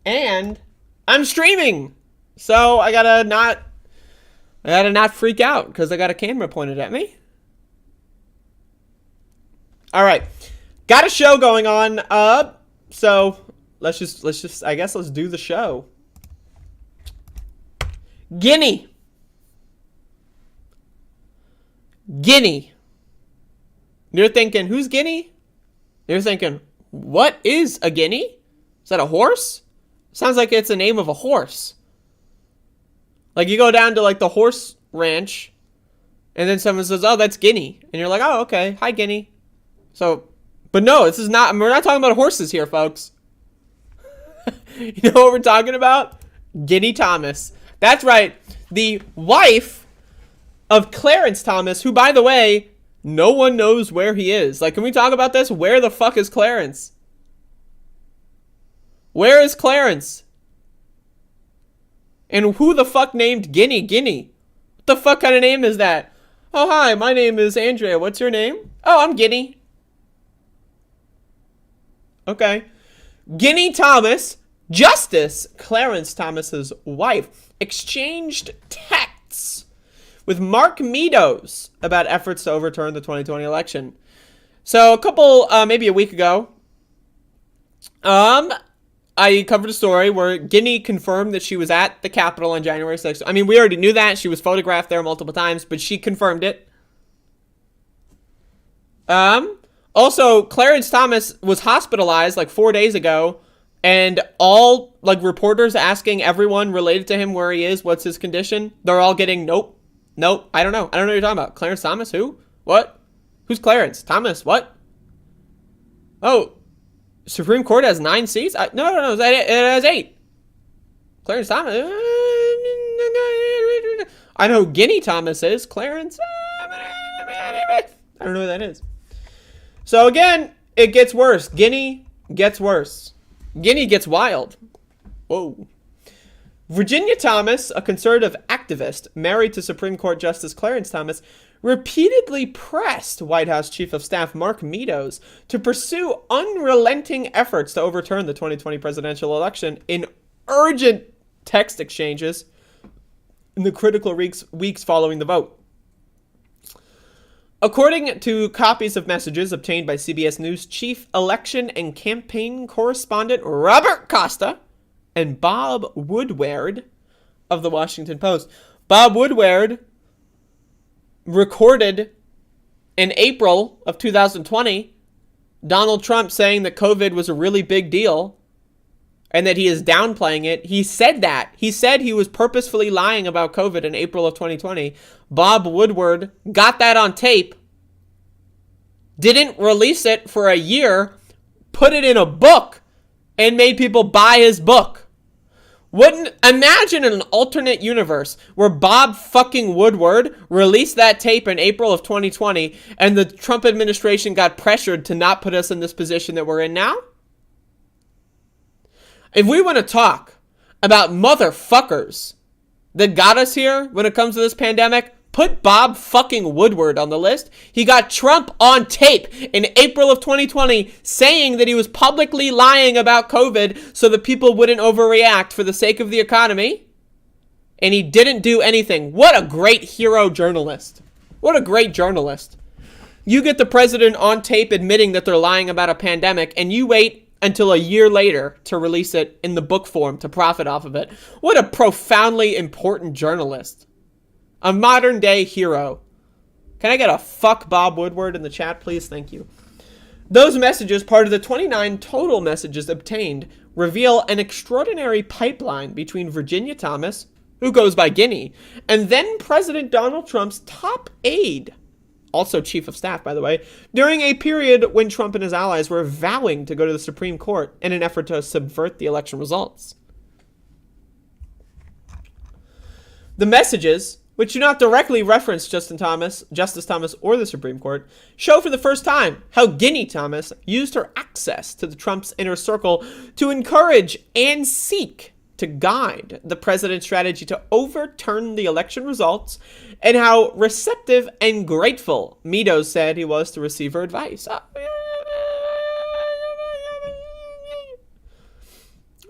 And I'm streaming! So I gotta not freak out because I got a camera pointed at me. Alright. Got a show going on. So let's just I guess let's do the show. Guinea. You're thinking, who's Guinea? You're thinking, what is a guinea? Is that a horse? Sounds like it's the name of a horse. Like, you go down to, like, the horse ranch, and then someone says, oh, that's Guinea. And you're like, oh, okay. Hi, Guinea. So, but no, we're not talking about horses here, folks. You know what we're talking about? Guinea Thomas. That's right. The wife of Clarence Thomas, who, by the way, no one knows where he is. Like, can we talk about this? Where the fuck is Clarence? Where is Clarence? And who the fuck named Guinea? What the fuck kind of name is that? Oh, hi, my name is Andrea. What's your name? Oh, I'm Guinea. Okay. Guinea Thomas, Justice Clarence Thomas's wife, exchanged texts with Mark Meadows about efforts to overturn the 2020 election. So maybe a week ago, I covered a story where Guinea confirmed that she was at the Capitol on January 6th. I mean, we already knew that. She was photographed there multiple times, but she confirmed it. Also, Clarence Thomas was hospitalized like 4 days ago, and all like reporters asking everyone related to him where he is, what's his condition, they're all getting nope, I don't know what you're talking about. Clarence Thomas, who? What? Who's Clarence Thomas? What? Oh, Supreme Court has 9 seats? No, it has 8. Clarence Thomas. I know who Guinea Thomas is. Clarence. I don't know who that is. So again, it gets worse. Guinea gets worse. Guinea gets wild. Whoa. Virginia Thomas, a conservative activist married to Supreme Court Justice Clarence Thomas, repeatedly pressed White House Chief of Staff Mark Meadows to pursue unrelenting efforts to overturn the 2020 presidential election in urgent text exchanges in the critical weeks following the vote. According to copies of messages obtained by CBS News chief election and campaign correspondent Robert Costa and Bob Woodward of the Washington Post. Bob Woodward recorded in April of 2020 Donald Trump saying that COVID was a really big deal and that he is downplaying it. He said that. He said he was purposefully lying about COVID in April of 2020. Bob Woodward got that on tape, didn't release it for a year, put it in a book, and made people buy his book. Wouldn't imagine an alternate universe where Bob fucking Woodward released that tape in April of 2020 and the Trump administration got pressured to not put us in this position that we're in now? If we want to talk about motherfuckers that got us here when it comes to this pandemic? Put Bob fucking Woodward on the list. He got Trump on tape in April of 2020 saying that he was publicly lying about COVID so that people wouldn't overreact for the sake of the economy. And he didn't do anything. What a great hero journalist. What a great journalist. You get the president on tape admitting that they're lying about a pandemic, and you wait until a year later to release it in the book form to profit off of it. What a profoundly important journalist. A modern day hero. Can I get a fuck Bob Woodward in the chat, please? Thank you. Those messages, part of the 29 total messages obtained, reveal an extraordinary pipeline between Virginia Thomas, who goes by Guinea, and then President Donald Trump's top aide, also chief of staff, by the way, during a period when Trump and his allies were vowing to go to the Supreme Court in an effort to subvert the election results. The messages, which do not directly reference Justice Thomas or the Supreme Court, show for the first time how Guinea Thomas used her access to the Trump's inner circle to encourage and seek to guide the president's strategy to overturn the election results, and how receptive and grateful Meadows said he was to receive her advice.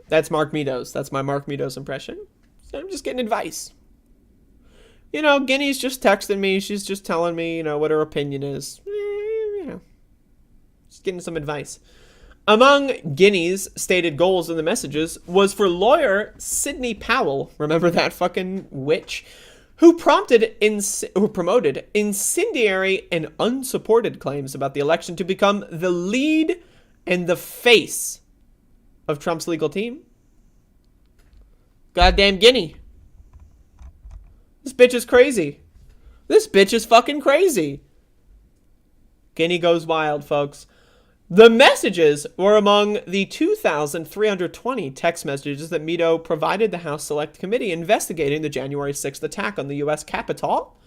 That's Mark Meadows. That's my Mark Meadows impression. So I'm just getting advice. You know, Guinea's just texting me. She's just telling me, you know, what her opinion is. You know, just getting some advice. Among Guinea's stated goals in the messages was for lawyer Sidney Powell, remember that fucking witch, who promoted incendiary and unsupported claims about the election to become the lead and the face of Trump's legal team. Goddamn Guinea. This bitch is crazy. This bitch is fucking crazy. Guinea goes wild, folks. The messages were among the 2,320 text messages that Meadows provided the House Select Committee investigating the January 6th attack on the U.S. Capitol.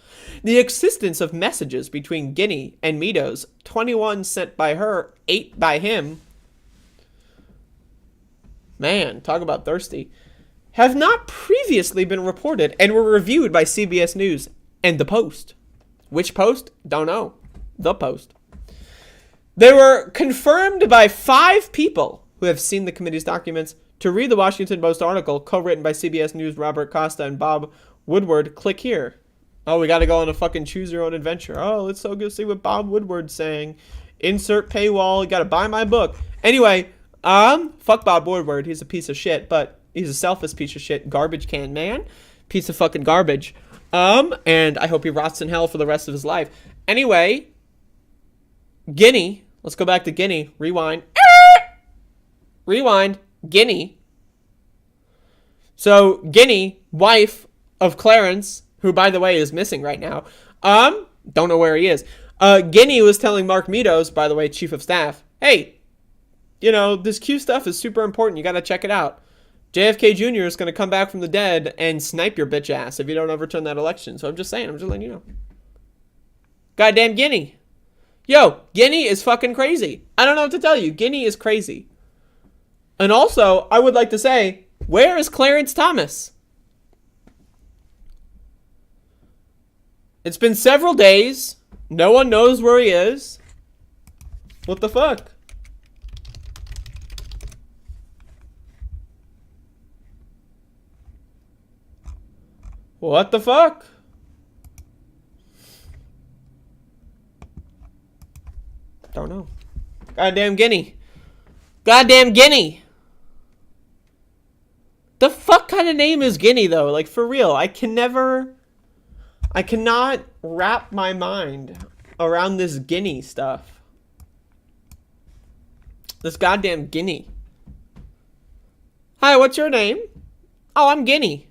The existence of messages between Guinea and Meadows, 21 sent by her, 8 by him. Man, talk about thirsty. Have not previously been reported and were reviewed by CBS News and The Post. Which Post? Don't know. The Post. They were confirmed by 5 people who have seen the committee's documents. To read the Washington Post article, co-written by CBS News' Robert Costa and Bob Woodward, click here. Oh, we gotta go on a fucking choose your own adventure. Oh, let's so go see what Bob Woodward's saying. Insert paywall, you gotta buy my book. Anyway, fuck Bob Woodward, he's a piece of shit, but he's a selfish piece of shit, garbage can man. Piece of fucking garbage. And I hope he rots in hell for the rest of his life. Anyway, Guinea, let's go back to Guinea. Rewind. Rewind. Guinea. So, Guinea, wife of Clarence, who, by the way, is missing right now. Don't know where he is. Guinea was telling Mark Meadows, by the way, chief of staff, hey, you know, this Q stuff is super important. You got to check it out. JFK Jr. is going to come back from the dead and snipe your bitch ass if you don't overturn that election. So I'm just saying. I'm just letting you know. Goddamn Guinea. Yo, Guinea is fucking crazy. I don't know what to tell you. Guinea is crazy. And also, I would like to say, where is Clarence Thomas? It's been several days. No one knows where he is. What the fuck? What the fuck? Don't know. Goddamn Guinea. Goddamn Guinea. The fuck kind of name is Guinea, though? Like, for real. I cannot wrap my mind around this Guinea stuff. This goddamn Guinea. Hi, what's your name? Oh, I'm Guinea.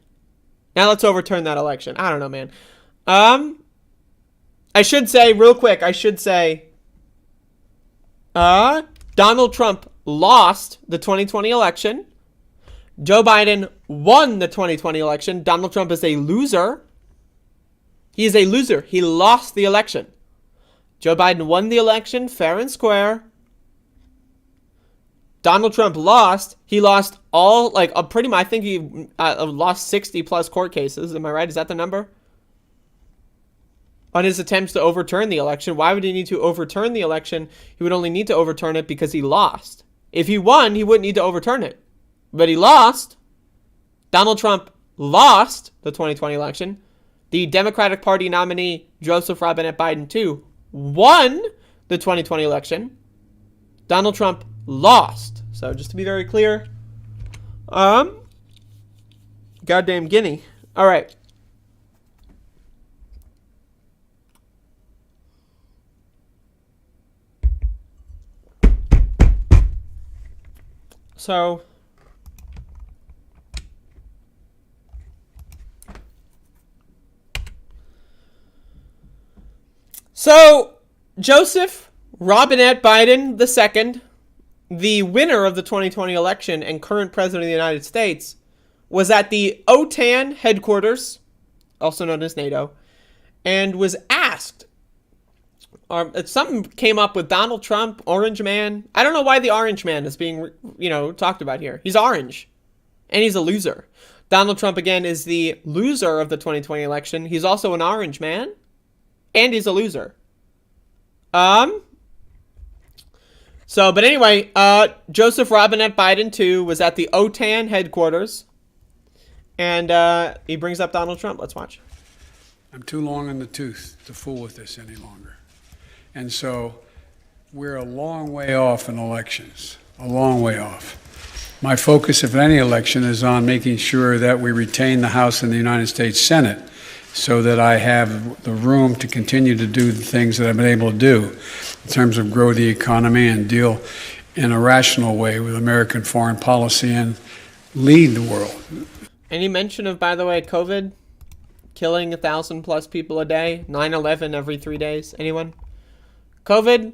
Now let's overturn that election. I don't know, man. I should say, real quick, Donald Trump lost the 2020 election. Joe Biden won the 2020 election. Donald Trump is a loser. He is a loser. He lost the election. Joe Biden won the election fair and square. Donald Trump lost. He lost all, like, pretty much, I think he lost 60 plus court cases. Am I right? Is that the number? On his attempts to overturn the election. Why would he need to overturn the election? He would only need to overturn it because he lost. If he won, he wouldn't need to overturn it. But he lost. Donald Trump lost the 2020 election. The Democratic Party nominee, Joseph Robinette Biden, too, won the 2020 election. Donald Trump lost. So just to be very clear, goddamn guinea. All right. So Joseph Robinette Biden II, the winner of the 2020 election and current president of the United States, was at the OTAN headquarters, also known as NATO, and was asked, something came up with Donald Trump, Orange Man. I don't know why the Orange Man is being, talked about here. He's orange, and he's a loser. Donald Trump, again, is the loser of the 2020 election. He's also an orange man, and he's a loser. But anyway, Joseph Robinette Biden, too, was at the OTAN headquarters, and he brings up Donald Trump. Let's watch. I'm too long in the tooth to fool with this any longer. And so we're a long way off in elections, a long way off. My focus, if any election, is on making sure that we retain the House and the United States Senate so that I have the room to continue to do the things that I've been able to do in terms of grow the economy and deal in a rational way with American foreign policy and lead the world. Any mention of, by the way, COVID killing 1,000 plus people a day, 9/11 every 3 days? Anyone? COVID?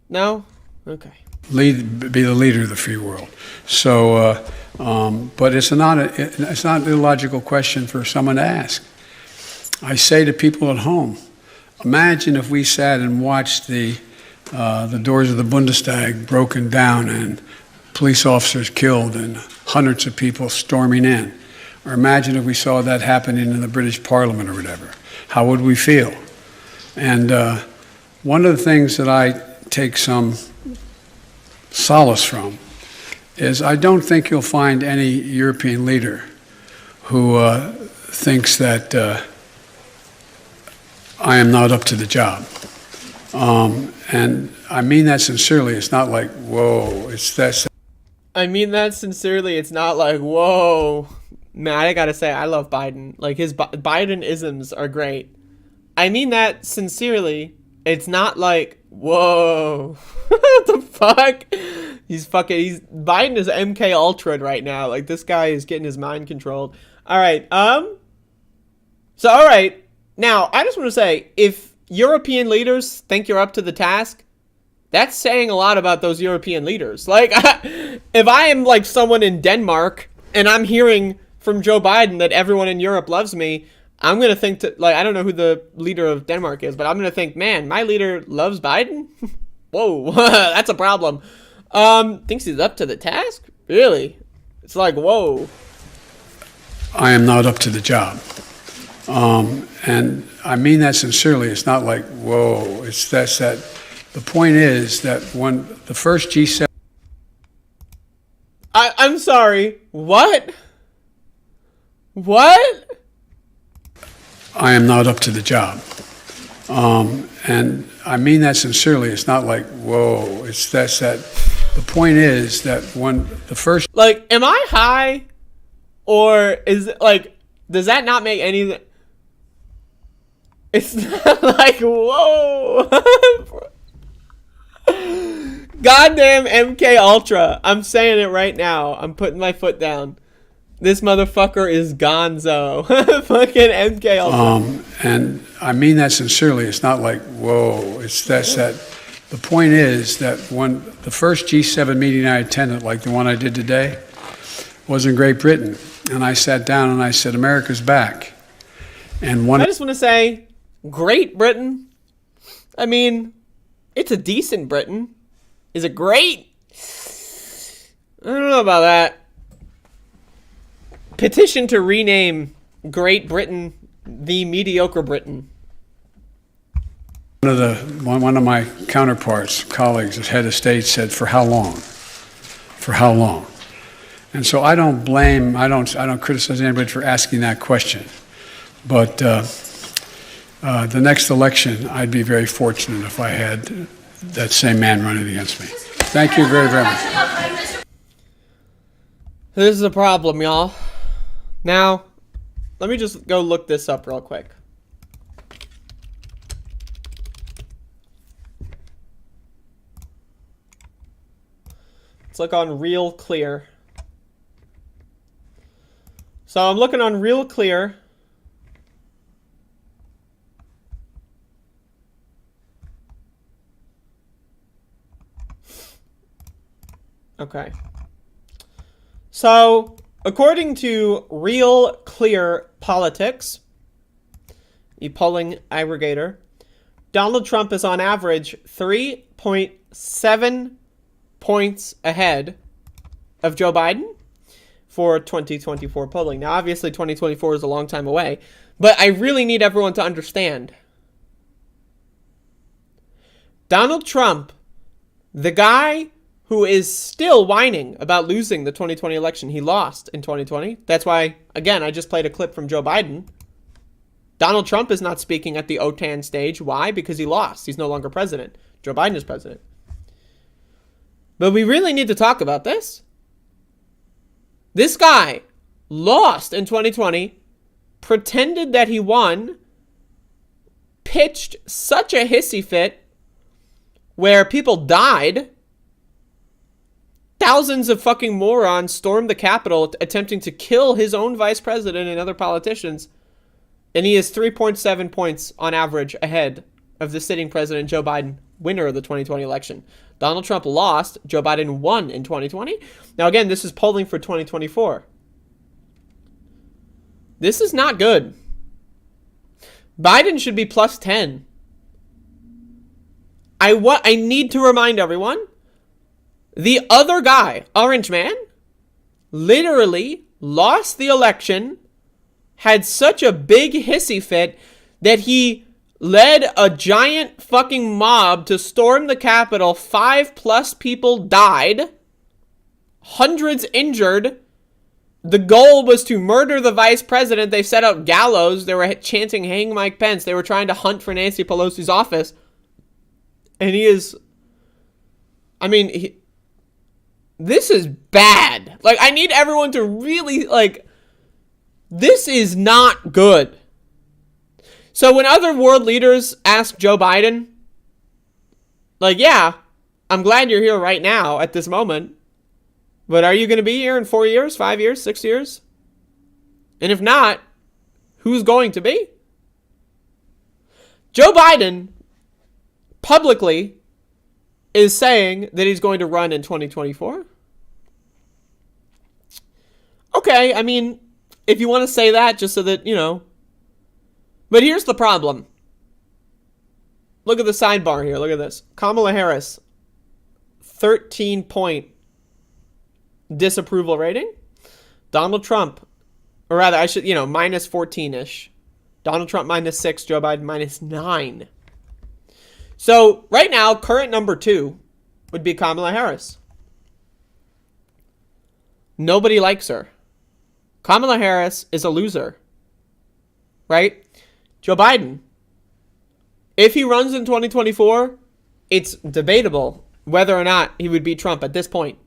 No? Okay. Be the leader of the free world. So, but it's not an illogical question for someone to ask. I say to people at home, imagine if we sat and watched the doors of the Bundestag broken down and police officers killed and hundreds of people storming in. Or imagine if we saw that happening in the British Parliament or whatever. How would we feel? And one of the things that I take some solace from is I don't think you'll find any European leader who thinks that I am not up to the job. And I mean that sincerely. It's not like, whoa, it's that. I mean that sincerely. It's not like, whoa. Man, I gotta say, I love Biden. Like, his Biden-isms are great. I mean that sincerely. It's not like, whoa. What the fuck? Biden is MK Ultra right now. Like, this guy is getting his mind controlled. All right. All right. Now, I just want to say, if European leaders think you're up to the task, that's saying a lot about those European leaders. Like, if I am like someone in Denmark and I'm hearing from Joe Biden that everyone in Europe loves me, I'm going to think I don't know who the leader of Denmark is, but I'm going to think, man, my leader loves Biden? Whoa, that's a problem. Thinks he's up to the task? Really? It's like, whoa. I am not up to the job. And I mean that sincerely. It's not like, whoa, it's that. The point is that when the first G7. I'm sorry. What? What? I am not up to the job. And I mean that sincerely. It's not like, whoa, it's that. The point is that when the first. Like, am I high? Or is it like, does that not make any. It's not like, whoa. Goddamn MK Ultra. I'm saying it right now. I'm putting my foot down. This motherfucker is gonzo. Fucking MK Ultra. And I mean that sincerely. It's not like, whoa, it's that. The point is that when the first G7 meeting I attended, like the one I did today, was in Great Britain. And I sat down and I said, America's back. And I just want to say, Great Britain? I mean, it's a decent Britain. Is it great? I don't know about that. Petition to rename Great Britain the Mediocre Britain. One of my counterparts, colleagues, as head of state, said, "For how long? For how long?" And so I don't criticize anybody for asking that question. But the next election, I'd be very fortunate if I had that same man running against me. Thank you very, very much. This is a problem, y'all. Now, let me just go look this up real quick. Let's look on Real Clear. So I'm looking on Real Clear. Okay. So, according to Real Clear Politics, a polling aggregator, Donald Trump is on average 3.7 points ahead of Joe Biden for 2024 polling. Now, obviously, 2024 is a long time away, but I really need everyone to understand. Donald Trump, the guy who is still whining about losing the 2020 election. He lost in 2020. That's why, again, I just played a clip from Joe Biden. Donald Trump is not speaking at the OTAN stage. Why? Because he lost. He's no longer president. Joe Biden is president. But we really need to talk about this. This guy lost in 2020, pretended that he won, pitched such a hissy fit where people died. Thousands of fucking morons stormed the Capitol attempting to kill his own vice president and other politicians. And he is 3.7 points on average ahead of the sitting president, Joe Biden, winner of the 2020 election. Donald Trump lost. Joe Biden won in 2020. Now, again, this is polling for 2024. This is not good. Biden should be plus 10. I need to remind everyone, the other guy, Orange Man, literally lost the election, had such a big hissy fit that he led a giant fucking mob to storm the Capitol. 5+ people died, hundreds injured. The goal was to murder the vice president. They set out gallows. They were chanting, "Hang Mike Pence." They were trying to hunt for Nancy Pelosi's office. And he is, this is bad. Like, I need everyone to really, this is not good. So when other world leaders ask Joe Biden, yeah, I'm glad you're here right now at this moment, but are you going to be here in 4 years, 5 years, 6 years? And if not, who's going to be? Joe Biden publicly is saying that he's going to run in 2024. Okay, if you want to say that just so that, But here's the problem. Look at the sidebar here. Look at this. Kamala Harris, 13-point disapproval rating. Donald Trump, or rather, minus 14-ish. Donald Trump minus 6, Joe Biden minus 9. So right now, current number 2 would be Kamala Harris. Nobody likes her. Kamala Harris is a loser, right? Joe Biden, if he runs in 2024, it's debatable whether or not he would beat Trump at this point.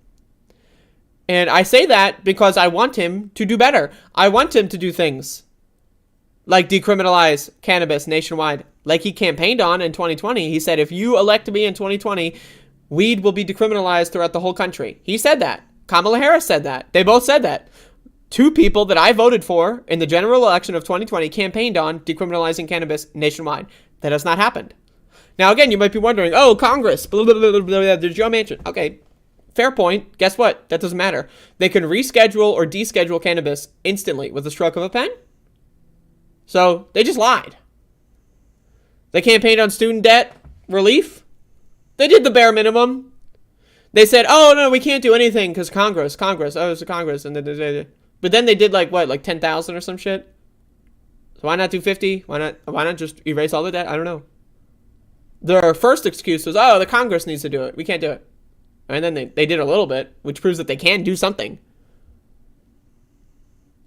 And I say that because I want him to do better. I want him to do things like decriminalize cannabis nationwide, like he campaigned on in 2020. He said, if you elect me in 2020, weed will be decriminalized throughout the whole country. He said that. Kamala Harris said that. They both said that. 2 people that I voted for in the general election of 2020 campaigned on decriminalizing cannabis nationwide. That has not happened. Now, again, you might be wondering, oh, Congress, blah, blah, blah, blah, blah, there's Joe Manchin. Okay, fair point. Guess what? That doesn't matter. They can reschedule or deschedule cannabis instantly with a stroke of a pen. So they just lied. They campaigned on student debt relief. They did the bare minimum. They said, "Oh no, we can't do anything because Congress. Oh, it's a Congress." And but then they did like 10,000 or some shit. So why not do 50? Why not just erase all the debt? I don't know. Their first excuse was, "Oh, the Congress needs to do it. We can't do it." And then they did a little bit, which proves that they can do something.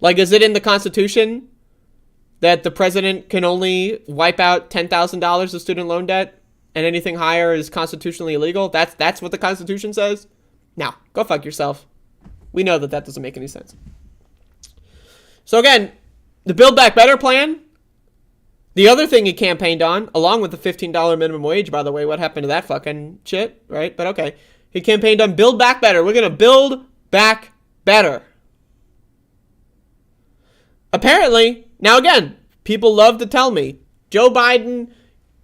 Like, is it in the Constitution that the president can only wipe out $10,000 of student loan debt and anything higher is constitutionally illegal? That's what the Constitution says? No, go fuck yourself. We know that doesn't make any sense. So again, the Build Back Better plan, the other thing he campaigned on, along with the $15 minimum wage, by the way, what happened to that fucking shit, right? But okay. He campaigned on Build Back Better. We're going to build back better. Apparently, now again, people love to tell me, Joe Biden,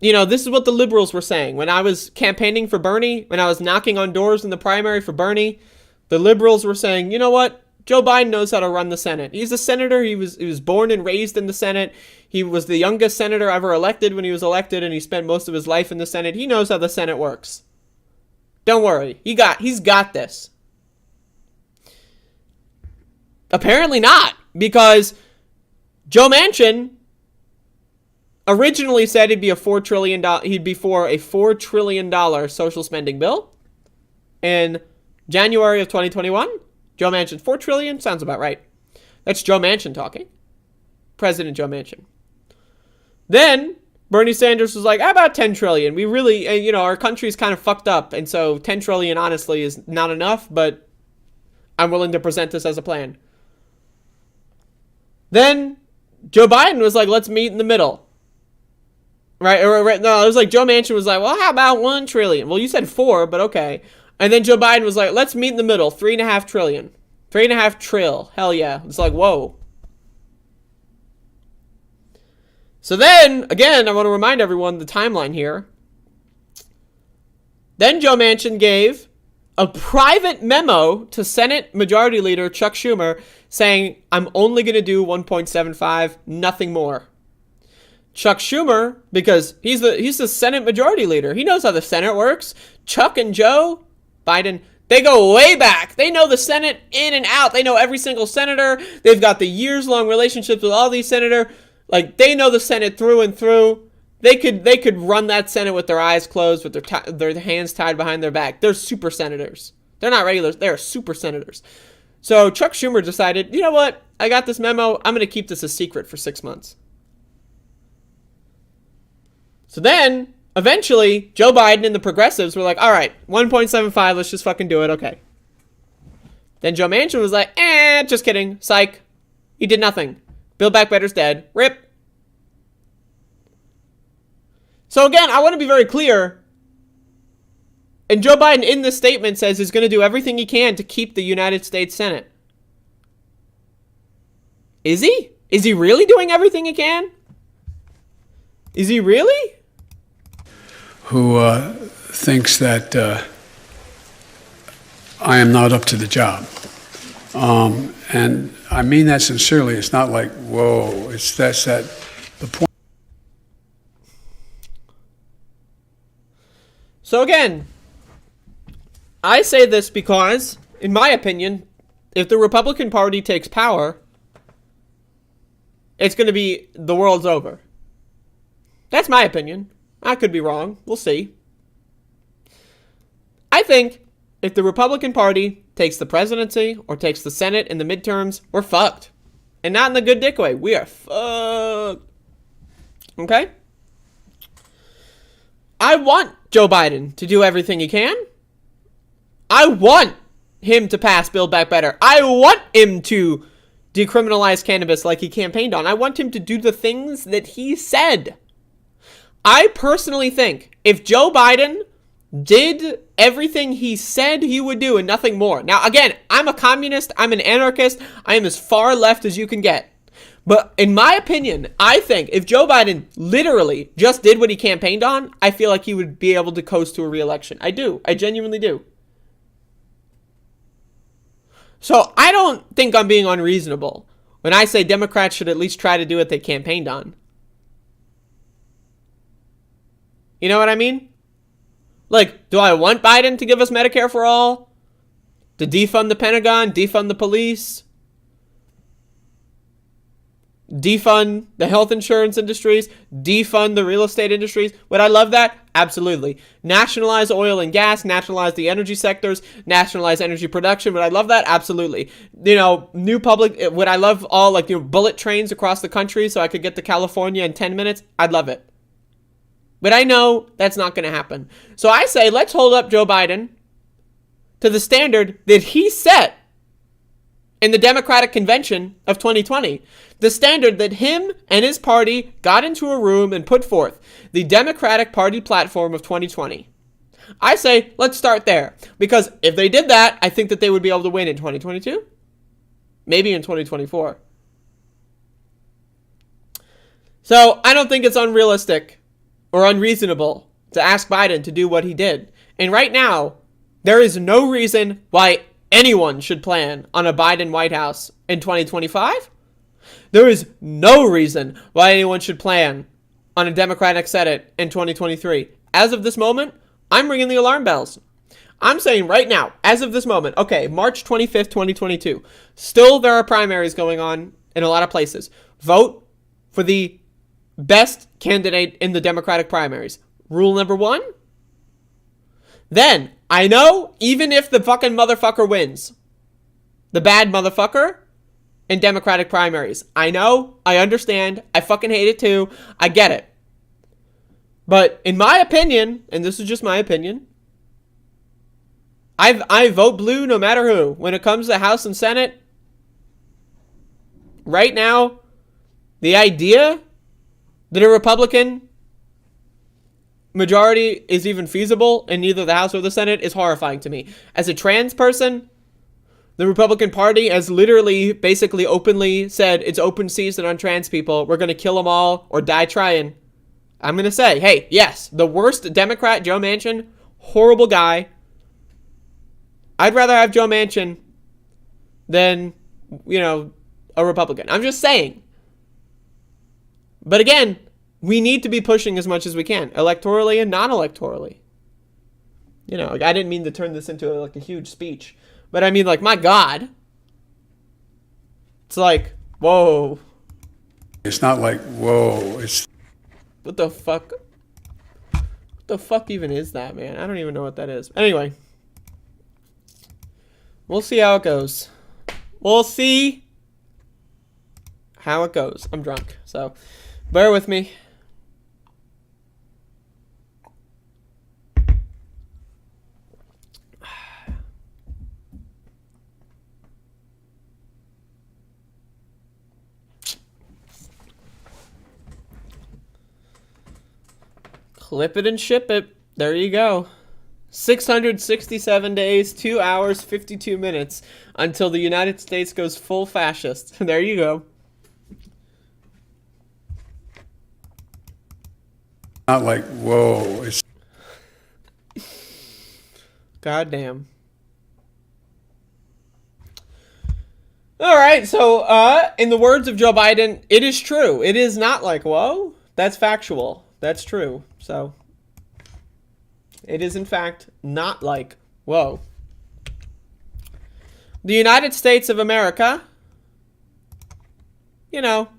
this is what the liberals were saying. When I was campaigning for Bernie, when I was knocking on doors in the primary for Bernie, the liberals were saying, you know what? Joe Biden knows how to run the Senate. He's a senator. He was born and raised in the Senate. He was the youngest senator ever elected when he was elected, and he spent most of his life in the Senate. He knows how the Senate works. Don't worry. He's got this. Apparently not, because Joe Manchin originally said he'd be for a $4 trillion social spending bill. In January of 2021, Joe Manchin, $4 trillion sounds about right. That's Joe Manchin talking. President Joe Manchin. Then Bernie Sanders was like, how about 10 trillion? We really, our country's kind of fucked up. And so 10 trillion, honestly, is not enough, but I'm willing to present this as a plan. Then Joe Biden was like, let's meet in the middle. Right? No, it was like Joe Manchin was like, well, how about 1 trillion? Well, you said 4, but okay. And then Joe Biden was like, let's meet in the middle. 3.5 trillion. 3.5 trill. Hell yeah. It's like, whoa. So then, again, I want to remind everyone the timeline here. Then Joe Manchin gave a private memo to Senate Majority Leader Chuck Schumer saying, I'm only going to do 1.75, nothing more. Chuck Schumer, because he's the Senate Majority Leader. He knows how the Senate works. Chuck and Joe Biden, they go way back. They know the Senate in and out. They know every single senator. They've got the years-long relationships with all these senators. Like, they know the Senate through and through. They could run that Senate with their eyes closed, with their hands tied behind their back. They're super senators. They're not regulars. They're super senators. So Chuck Schumer decided, you know what? I got this memo. I'm going to keep this a secret for 6 months. So then, eventually, Joe Biden and the progressives were like, all right, 1.75, let's just fucking do it. Okay. Then Joe Manchin was like, just kidding. Psych. He did nothing. Build Back Better's dead. RIP. So again, I want to be very clear. And Joe Biden in this statement says he's going to do everything he can to keep the United States Senate. Is he? Is he really doing everything he can? Is he really? Who thinks that I am not up to the job. And I mean that sincerely. It's not like, whoa, that's the point. So again, I say this because, in my opinion, if the Republican Party takes power, it's going to be the world's over. That's my opinion. I could be wrong. We'll see. I think if the Republican Party takes the presidency or takes the Senate in the midterms, we're fucked. And not in the good dick way. We are fucked. Okay? I want Joe Biden to do everything he can. I want him to pass Build Back Better. I want him to decriminalize cannabis like he campaigned on. I want him to do the things that he said. I personally think if Joe Biden did everything he said he would do and nothing more. Now, again, I'm a communist. I'm an anarchist. I am as far left as you can get. But in my opinion, I think if Joe Biden literally just did what he campaigned on, I feel like he would be able to coast to a re-election. I do. I genuinely do. So I don't think I'm being unreasonable when I say Democrats should at least try to do what they campaigned on. You know what I mean? Like, do I want Biden to give us Medicare for all? To defund the Pentagon, defund the police, defund the health insurance industries, defund the real estate industries? Would I love that? Absolutely. Nationalize oil and gas, nationalize the energy sectors, nationalize energy production. Would I love that? Absolutely. You know, new public, would I love all, like, you know, bullet trains across the country so I could get to California in 10 minutes? I'd love it. But I know that's not going to happen. So I say, let's hold up Joe Biden to the standard that he set in the Democratic Convention of 2020. The standard that him and his party got into a room and put forth. The Democratic Party platform of 2020. I say, let's start there. Because if they did that, I think that they would be able to win in 2022. Maybe in 2024. So I don't think it's unrealistic or unreasonable to ask Biden to do what he did. And right now, there is no reason why anyone should plan on a Biden White House in 2025. There is no reason why anyone should plan on a Democratic Senate in 2023. As of this moment, I'm ringing the alarm bells. I'm saying right now, as of this moment, okay, March 25th, 2022, still there are primaries going on in a lot of places. Vote for the best candidate in the Democratic primaries. Rule number 1. Then, I know, even if the fucking motherfucker wins, the bad motherfucker in Democratic primaries, I know, I understand, I fucking hate it too, I get it. But in my opinion, and this is just my opinion, I vote blue no matter who. When it comes to House and Senate, right now, the idea that a Republican majority is even feasible in either the House or the Senate is horrifying to me. As a trans person, the Republican Party has literally, basically openly said it's open season on trans people. We're going to kill them all or die trying. I'm going to say, hey, yes, the worst Democrat, Joe Manchin, horrible guy. I'd rather have Joe Manchin than, you know, a Republican. I'm just saying. But again, we need to be pushing as much as we can, electorally and non-electorally. You know, I didn't mean to turn this into like a huge speech, but I mean, like, my God. It's like, whoa. It's not like, whoa, it's... What the fuck? What the fuck even is that, man? I don't even know what that is. Anyway. We'll see how it goes. We'll see how it goes. I'm drunk, so bear with me. Clip it and ship it. There you go. 667 days, 2 hours, 52 minutes until the United States goes full fascist. There you go. Not like, whoa, it's... Goddamn. All right, so in the words of Joe Biden, it is true. It is not like, whoa. That's factual. That's true. So it is, in fact, not like, whoa. The United States of America, you know,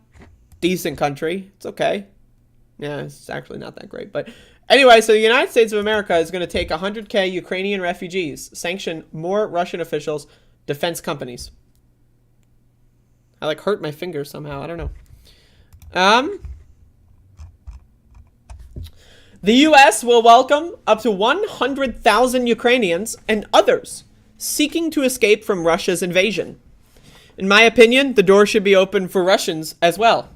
decent country. It's okay. Yeah, it's actually not that great. But anyway, so the United States of America is going to take 100K Ukrainian refugees, sanction more Russian officials, defense companies. I, like, hurt my finger somehow. I don't know. The U.S. will welcome up to 100,000 Ukrainians and others seeking to escape from Russia's invasion. In my opinion, the door should be open for Russians as well.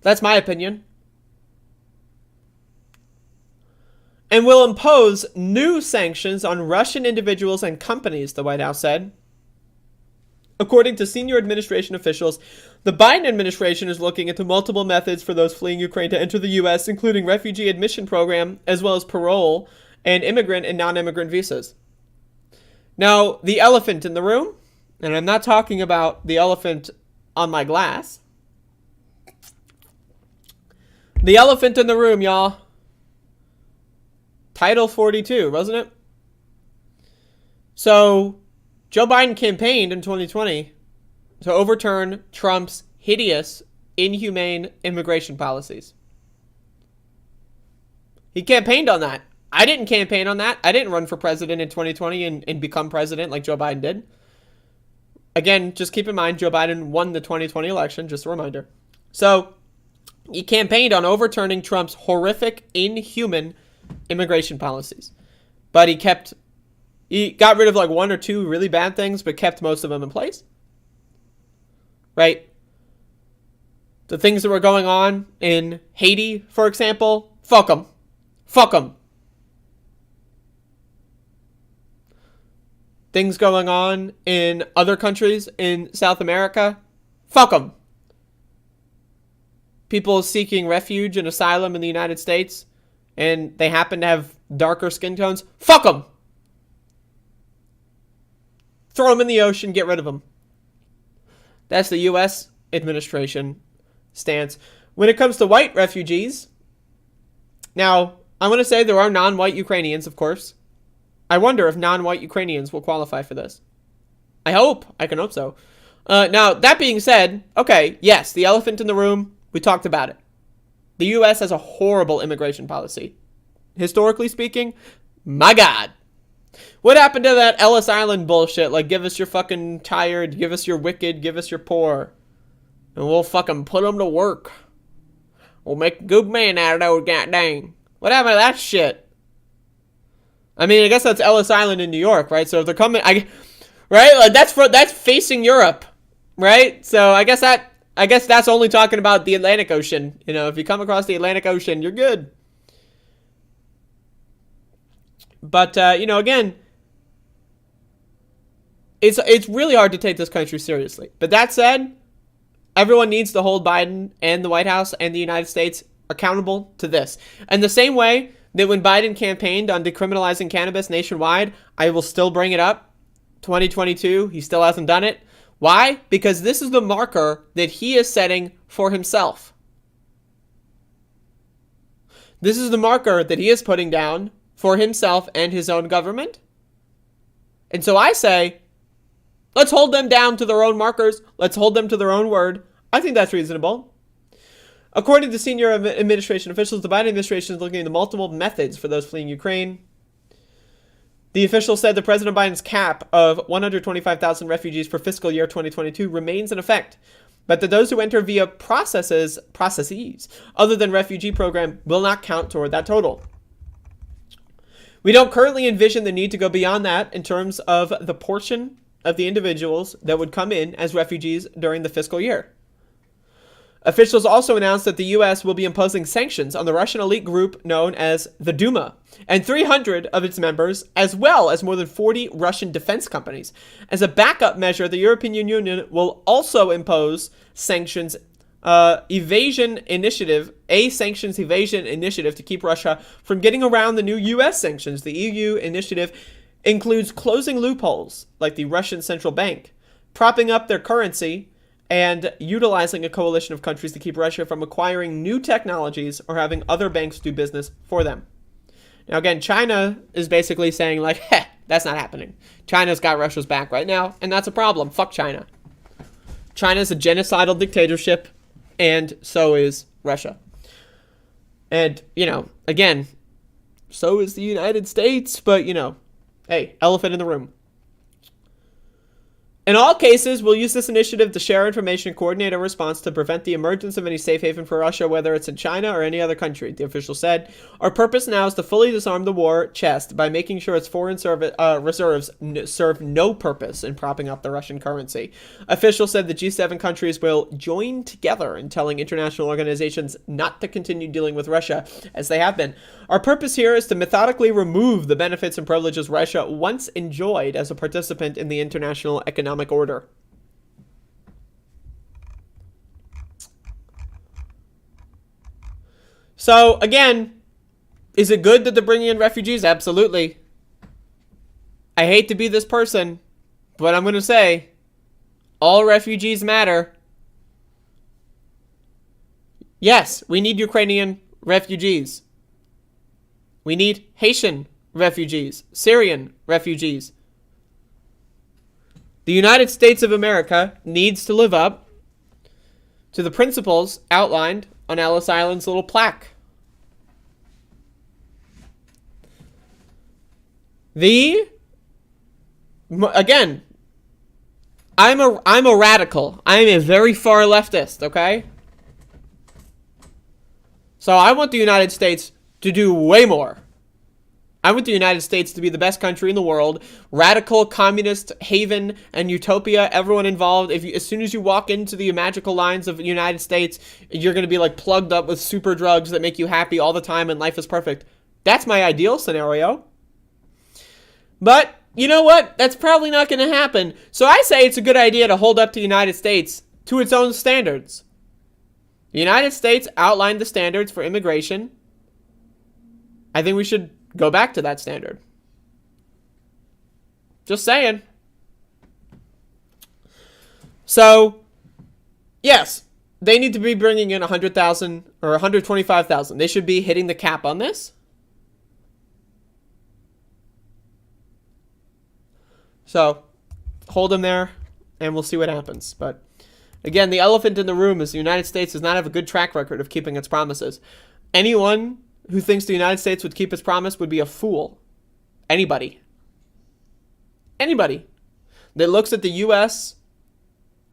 That's my opinion. And will impose new sanctions on Russian individuals and companies, the White House said. According to senior administration officials, the Biden administration is looking into multiple methods for those fleeing Ukraine to enter the U.S., including refugee admission program, as well as parole and immigrant and non-immigrant visas. Now, the elephant in the room, and I'm not talking about the elephant on my glass. The elephant in the room, y'all. Title 42, wasn't it? So Joe Biden campaigned in 2020 to overturn Trump's hideous, inhumane immigration policies. He campaigned on that. I didn't campaign on that. I didn't run for president in 2020 and become president like Joe Biden did. Again, just keep in mind, Joe Biden won the 2020 election, just a reminder. So he campaigned on overturning Trump's horrific, inhuman immigration policies. But he got rid of like one or two really bad things, but kept most of them in place. Right? The things that were going on in Haiti, for example, fuck them. Fuck them. Things going on in other countries in South America, fuck them. People seeking refuge and asylum in the United States, and they happen to have darker skin tones, fuck them. Throw them in the ocean, get rid of them. That's the U.S. administration stance. When it comes to white refugees, now, I'm going to say there are non-white Ukrainians, of course. I wonder if non-white Ukrainians will qualify for this. I can hope so. Now, that being said, okay, yes, the elephant in the room, we talked about it. The U.S. has a horrible immigration policy. Historically speaking, my God. What happened to that Ellis Island bullshit? Like, give us your fucking tired, give us your wicked, give us your poor. And we'll fucking put them to work. We'll make a good man out of those goddamn. What happened to that shit? I mean, I guess that's Ellis Island in New York, right? So if they're coming, right? Like that's facing Europe, right? So I guess that's only talking about the Atlantic Ocean. You know, if you come across the Atlantic Ocean, you're good. But again, it's really hard to take this country seriously. But that said, everyone needs to hold Biden and the White House and the United States accountable to this. And the same way that when Biden campaigned on decriminalizing cannabis nationwide, I will still bring it up. 2022, he still hasn't done it. Why? Because this is the marker that he is setting for himself. This is the marker that he is putting down for himself and his own government. And so I say, let's hold them down to their own markers. Let's hold them to their own word. I think that's reasonable. According to senior administration officials, the Biden administration is looking into multiple methods for those fleeing Ukraine. The official said that President Biden's cap of 125,000 refugees for fiscal year 2022 remains in effect, but that those who enter via processes other than refugee program will not count toward that total. We don't currently envision the need to go beyond that in terms of the portion of the individuals that would come in as refugees during the fiscal year. Officials also announced that the U.S. will be imposing sanctions on the Russian elite group known as the Duma and 300 of its members, as well as more than 40 Russian defense companies. As a backup measure, the European Union will also impose sanctions evasion initiative to keep Russia from getting around the new U.S. sanctions. The EU initiative includes closing loopholes like the Russian central bank, propping up their currency, and utilizing a coalition of countries to keep Russia from acquiring new technologies or having other banks do business for them. Now, again, China is basically saying, like, that's not happening. China's got Russia's back right now, and that's a problem. Fuck China. China's a genocidal dictatorship, and so is Russia. And, again, so is the United States, but, hey, elephant in the room. In all cases, we'll use this initiative to share information and coordinate a response to prevent the emergence of any safe haven for Russia, whether it's in China or any other country, the official said. Our purpose now is to fully disarm the war chest by making sure its foreign reserves serve no purpose in propping up the Russian currency. Officials said the G7 countries will join together in telling international organizations not to continue dealing with Russia as they have been. Our purpose here is to methodically remove the benefits and privileges Russia once enjoyed as a participant in the international economic order. So, again, is it good that they're bringing in refugees? Absolutely. I hate to be this person, but I'm going to say, all refugees matter. Yes, we need Ukrainian refugees. We need Haitian refugees, Syrian refugees. The United States of America needs to live up to the principles outlined on Ellis Island's little plaque. Again, I'm a radical. I'm a very far leftist, okay? So I want the United States to do way more. I want the United States to be the best country in the world. Radical, communist, haven, and utopia. Everyone involved. As soon as you walk into the magical lines of the United States, you're going to be like plugged up with super drugs that make you happy all the time and life is perfect. That's my ideal scenario. But you know what? That's probably not going to happen. So I say it's a good idea to hold up the United States to its own standards. The United States outlined the standards for immigration. I think we should go back to that standard. Just saying. So, yes, they need to be bringing in 100,000 or 125,000. They should be hitting the cap on this. So, hold them there, and we'll see what happens. But, again, the elephant in the room is the United States does not have a good track record of keeping its promises. Anyone who thinks the United States would keep its promise would be a fool. Anybody. Anybody that looks at the U.S.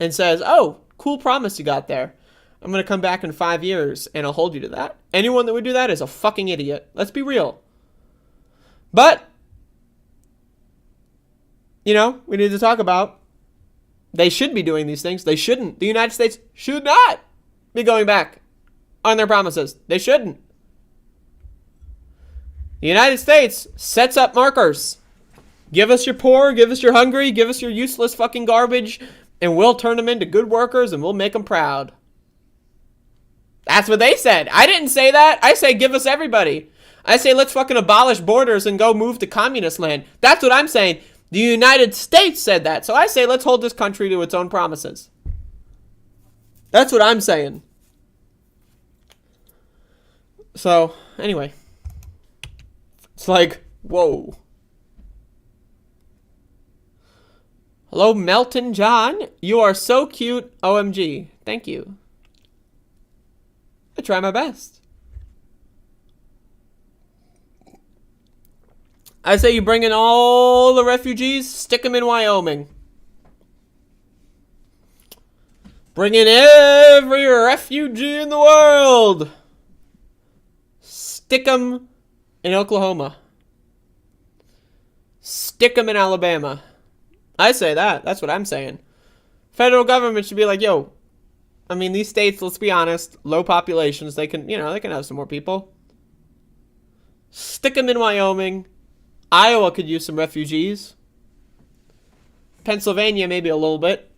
and says, oh, cool promise you got there. I'm going to come back in 5 years and I'll hold you to that. Anyone that would do that is a fucking idiot. Let's be real. But, you know, we need to talk about they should be doing these things. They shouldn't. The United States should not be going back on their promises. They shouldn't. The United States sets up markers. Give us your poor, give us your hungry, give us your useless fucking garbage, and we'll turn them into good workers and we'll make them proud. That's what they said. I didn't say that. I say give us everybody. I say let's fucking abolish borders and go move to communist land. That's what I'm saying. The United States said that. So I say let's hold this country to its own promises. That's what I'm saying. So, anyway. It's like, whoa. Hello, Melton John. You are so cute. OMG. Thank you. I try my best. I say you bring in all the refugees, stick them in Wyoming. Bring in every refugee in the world. Stick them in Oklahoma. Stick them in Alabama. I say that. That's what I'm saying. Federal government should be like, yo, I mean, these states, let's be honest, low populations, they can, you know, they can have some more people. Stick them in Wyoming. Iowa could use some refugees. Pennsylvania, maybe a little bit.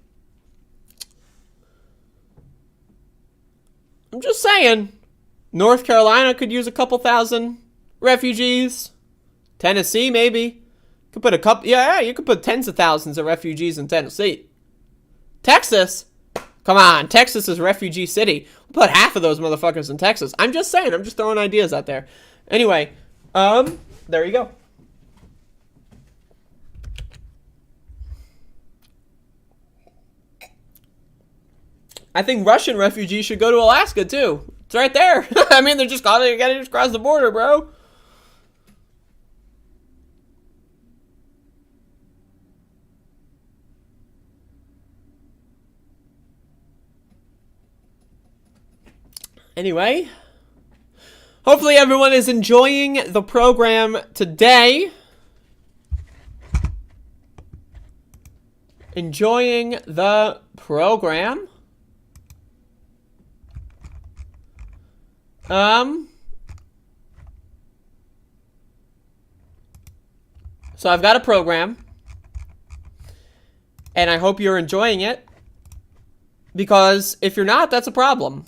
I'm just saying. North Carolina could use a couple thousand refugees. Tennessee, maybe. Could put a couple. Yeah, you could put tens of thousands of refugees in Tennessee. Texas? Come on, Texas is refugee city. We'll put half of those motherfuckers in Texas. I'm just saying. I'm just throwing ideas out there. Anyway, there you go. I think Russian refugees should go to Alaska, too. It's right there. I mean, they gotta just cross the border, bro. Anyway, hopefully everyone is enjoying the program today. Enjoying the program. So I've got a program, and I hope you're enjoying it, because if you're not, that's a problem.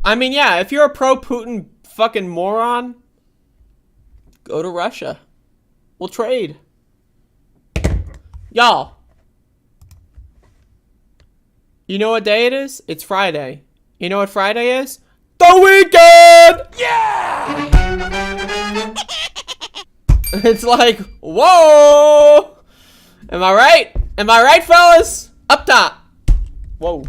I mean, yeah, if you're a pro-Putin fucking moron, go to Russia. We'll trade. Y'all, You know what day it is? It's Friday. You know what Friday is? The weekend! Yeah! It's like, whoa! Am I right? Am I right, fellas? Up top. Whoa.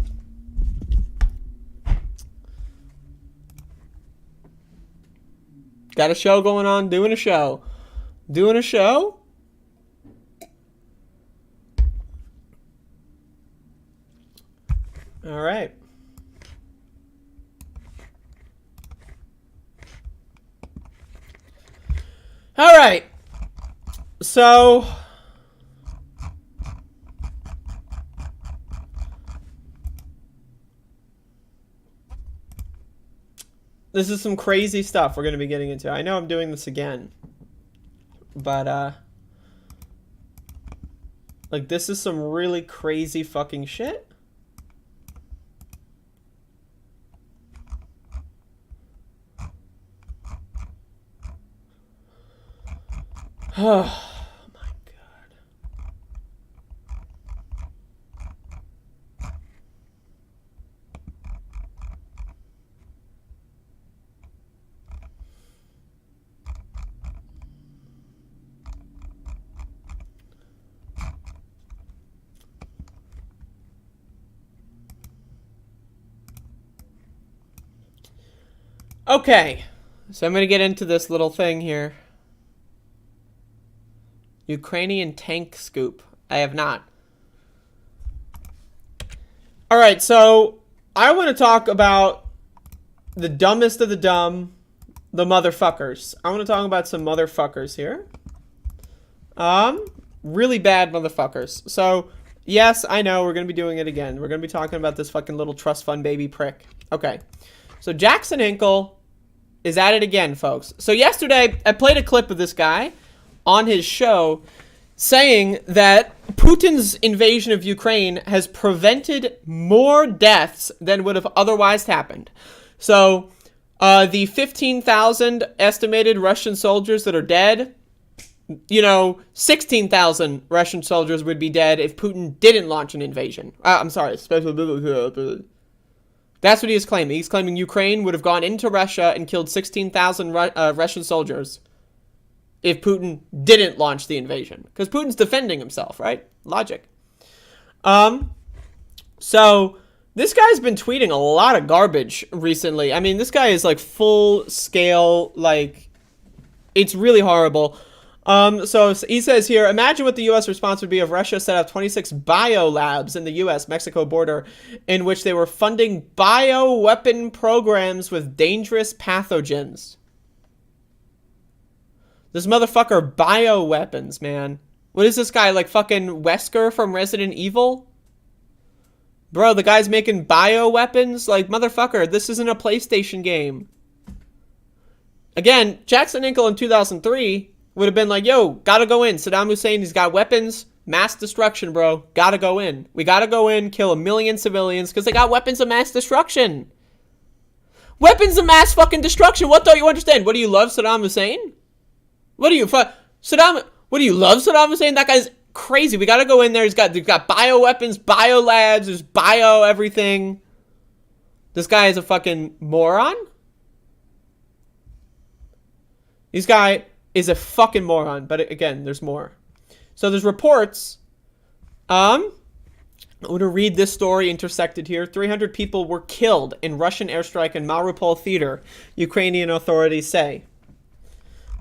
Got a show going on, doing a show. Doing a show? All right. All right. So this is some crazy stuff we're going to be getting into. I know I'm doing this again. But like, this is some really crazy fucking shit. Oh my God. Okay, so I'm going to get into this little thing here. Ukrainian tank scoop. I have not. All right, so I want to talk about the dumbest of the dumb, the motherfuckers. I want to talk about some motherfuckers here. Really bad motherfuckers. So, yes, I know, we're going to be doing it again. We're going to be talking about this fucking little trust fund baby prick. Okay. So Jackson Hinkle is at it again, folks. So yesterday, I played a clip of this guy on his show saying that Putin's invasion of Ukraine has prevented more deaths than would have otherwise happened. So the 15,000 estimated Russian soldiers that are dead, you know, 16,000 Russian soldiers would be dead if Putin didn't launch an invasion. I'm sorry. That's what he is claiming. He's claiming Ukraine would have gone into Russia and killed 16,000 Russian soldiers if Putin didn't launch the invasion. Because Putin's defending himself, right? Logic. So this guy's been tweeting a lot of garbage recently. I mean, this guy is like full scale, like, it's really horrible. So he says here, imagine what the U.S. response would be if Russia set up 26 biolabs in the U.S.-Mexico border in which they were funding bioweapon programs with dangerous pathogens. This motherfucker, bioweapons, man. What is this guy, like fucking Wesker from Resident Evil? Bro, the guy's making bioweapons? Like, motherfucker, this isn't a PlayStation game. Again, Jackson Hinkle in 2003... would have been like, yo, gotta go in. Saddam Hussein, he's got weapons. Mass destruction, bro. Gotta go in. We gotta go in, kill 1 million civilians, because they got weapons of mass destruction. Weapons of mass fucking destruction. What don't you understand? What, do you love Saddam Hussein? What do you, what do you love Saddam Hussein? That guy's crazy. We gotta go in there. He's got bioweapons, biolabs, there's bio everything. This guy is a fucking moron. This guy is a fucking moron, but again, there's more. So there's reports. I'm going to read this story intersected here. 300 people were killed in Russian airstrike in Mariupol theater, Ukrainian authorities say.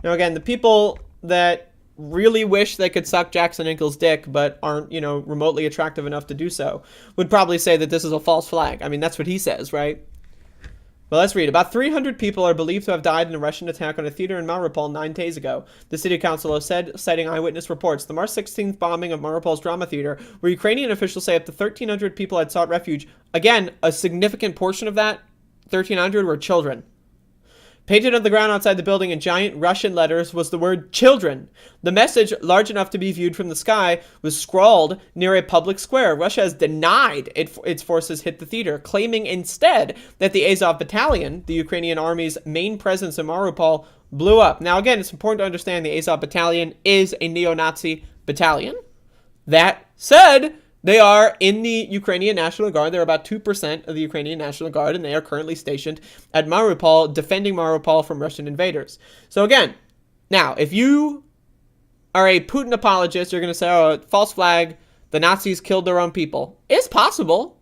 Now again, the people that really wish they could suck Jackson Hinkle's dick, but aren't, you know, remotely attractive enough to do so, would probably say that this is a false flag. I mean, that's what he says, right? Well, let's read. About 300 people are believed to have died in a Russian attack on a theater in Mariupol 9 days ago, the city council has said, citing eyewitness reports. The March 16th bombing of Mariupol's drama theater, where Ukrainian officials say up to 1,300 people had sought refuge. Again, a significant portion of that, 1,300, were children. Painted on the ground outside the building in giant Russian letters was the word children. The message, large enough to be viewed from the sky, was scrawled near a public square. Russia has denied its forces hit the theater, claiming instead that the Azov Battalion, the Ukrainian army's main presence in Mariupol, blew up. Now again, it's important to understand the Azov Battalion is a neo-Nazi battalion. That said, They are in the Ukrainian National Guard. They're about 2% of the Ukrainian National Guard, and they are currently stationed at Mariupol, defending Mariupol from Russian invaders. So again, now, if you are a Putin apologist, you're going to say, oh, false flag, the Nazis killed their own people. It's possible,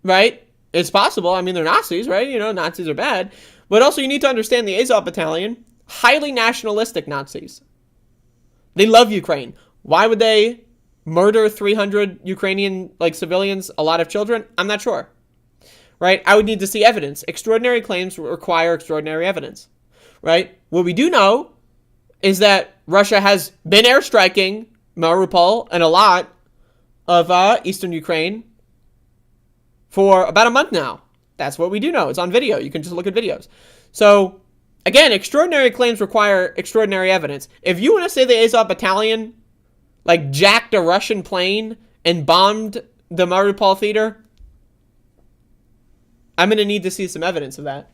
right? It's possible. I mean, they're Nazis, right? You know, Nazis are bad. But also, you need to understand the Azov Battalion, highly nationalistic Nazis. They love Ukraine. Why would they murder 300 Ukrainian civilians, a lot of children? I'm not sure. Right? I would need to see evidence. Extraordinary claims require extraordinary evidence. Right? What we do know is that Russia has been airstriking Mariupol and a lot of eastern Ukraine for about a month now. That's what we do know. It's on video. You can just look at videos. So, again, extraordinary claims require extraordinary evidence. If you want to say the Azov Battalion jacked a Russian plane and bombed the Mariupol theater, I'm going to need to see some evidence of that.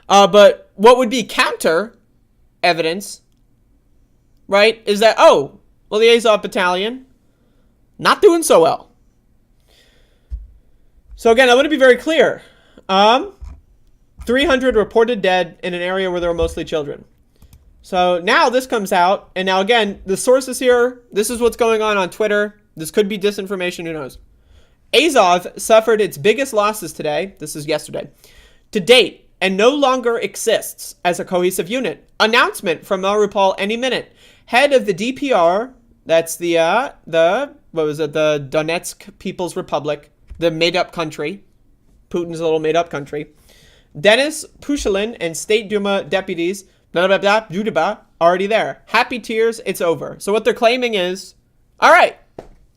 But what would be counter evidence, right, is that, oh, well, the Azov Battalion, not doing so well. So again, I want to be very clear. 300 reported dead in an area where there were mostly children. So now this comes out, and now again, the sources here, this is what's going on Twitter. This could be disinformation, who knows. Azov suffered its biggest losses today, this is yesterday, to date, and no longer exists as a cohesive unit. Announcement from Mariupol any minute. Head of the DPR, that's the Donetsk People's Republic, the made-up country, Putin's little made-up country, Denis Pushilin and State Duma deputies, already there. Happy tears, it's over. So what they're claiming is, all right,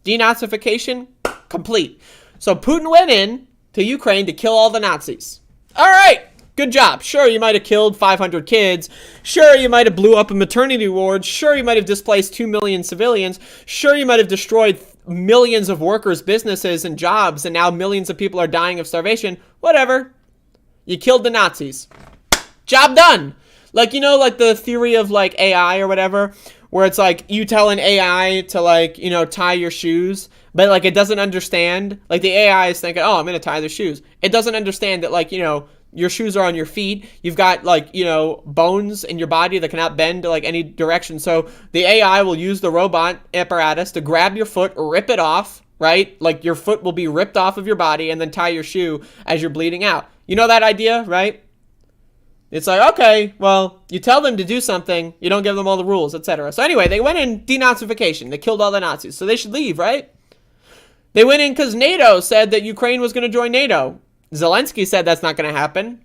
denazification complete. So Putin went in to Ukraine to kill all the Nazis. All right, good job. Sure, you might have killed 500 kids. Sure, you might have blew up a maternity ward. Sure, you might have displaced 2 million civilians. Sure, you might have destroyed millions of workers' businesses and jobs, and now millions of people are dying of starvation. Whatever. You killed the Nazis. Job done. The theory of AI or whatever, where it's you tell an AI to tie your shoes, but it doesn't understand. The AI is thinking, oh, I'm going to tie the shoes. It doesn't understand that your shoes are on your feet. You've got bones in your body that cannot bend to any direction. So the AI will use the robot apparatus to grab your foot, rip it off, right? Your foot will be ripped off of your body and then tie your shoe as you're bleeding out. You know that idea, right? It's okay, well, you tell them to do something, you don't give them all the rules, etc. So anyway, they went in denazification. They killed all the Nazis, so they should leave, right? They went in because NATO said that Ukraine was going to join NATO. Zelensky said that's not going to happen.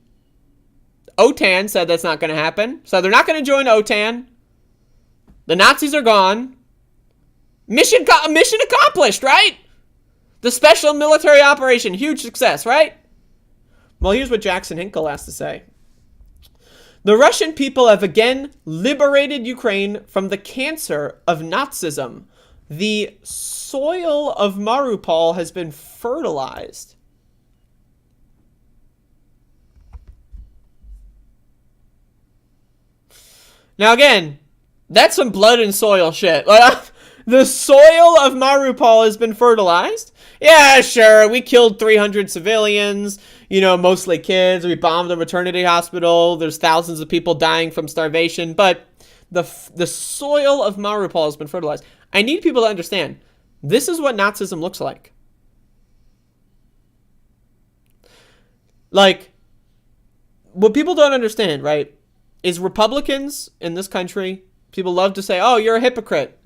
OTAN said that's not going to happen. So they're not going to join OTAN. The Nazis are gone. Mission accomplished, right? The special military operation, huge success, right? Well, here's what Jackson Hinkle has to say. The Russian people have again liberated Ukraine from the cancer of Nazism. The soil of Mariupol has been fertilized. Now again, that's some blood and soil shit. The soil of Mariupol has been fertilized. Yeah, sure, we killed 300 civilians, mostly kids. We bombed a maternity hospital. There's thousands of people dying from starvation. But the soil of Mariupol has been fertilized. I need people to understand, this is what Nazism looks like. What people don't understand, right, is Republicans in this country, people love to say, oh, you're a hypocrite.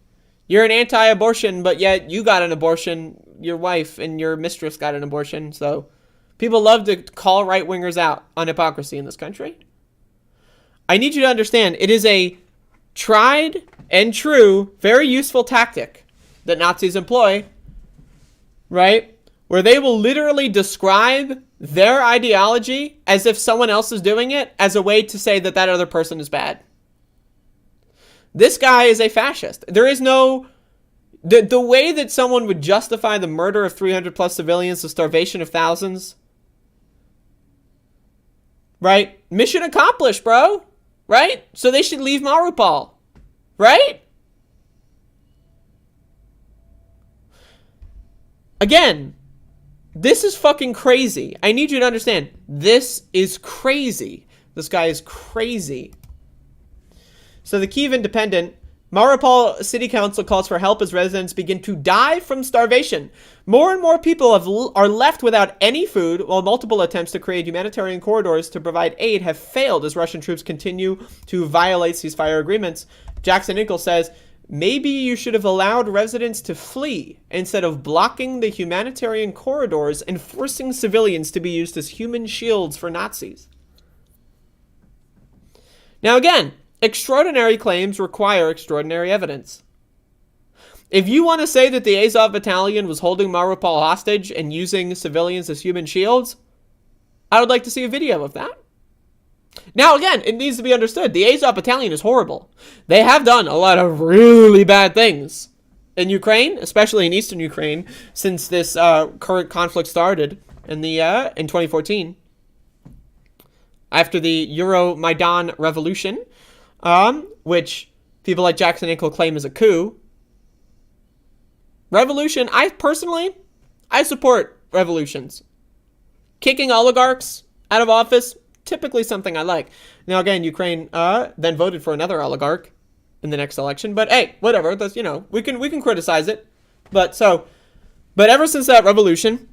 You're an anti-abortion, but yet you got an abortion. Your wife and your mistress got an abortion. So people love to call right-wingers out on hypocrisy in this country. I need you to understand, it is a tried and true, very useful tactic that Nazis employ, right? Where they will literally describe their ideology as if someone else is doing it as a way to say that that other person is bad. This guy is a fascist. There is no... The way that someone would justify the murder of 300 plus civilians, the starvation of thousands, right? Mission accomplished, bro. Right? So they should leave Mariupol. Right? Again, this is fucking crazy. I need you to understand. This is crazy. This guy is crazy. So the Kyiv Independent, Mariupol City Council calls for help as residents begin to die from starvation. More and more people are left without any food, while multiple attempts to create humanitarian corridors to provide aid have failed as Russian troops continue to violate ceasefire agreements. Jackson Inkle says, maybe you should have allowed residents to flee instead of blocking the humanitarian corridors and forcing civilians to be used as human shields for Nazis. Now again, extraordinary claims require extraordinary evidence. If you want to say that the Azov Battalion was holding Mariupol hostage and using civilians as human shields, I would like to see a video of that. Now again, it needs to be understood, the Azov Battalion is horrible. They have done a lot of really bad things in Ukraine, especially in eastern Ukraine, since this current conflict started in 2014. After the Euromaidan revolution, which people like Jackson Inkle claim is a coup. Revolution, I support revolutions. Kicking oligarchs out of office, typically something I like. Now again, Ukraine then voted for another oligarch in the next election, but hey, whatever. That's, you know, we can criticize it. But ever since that revolution,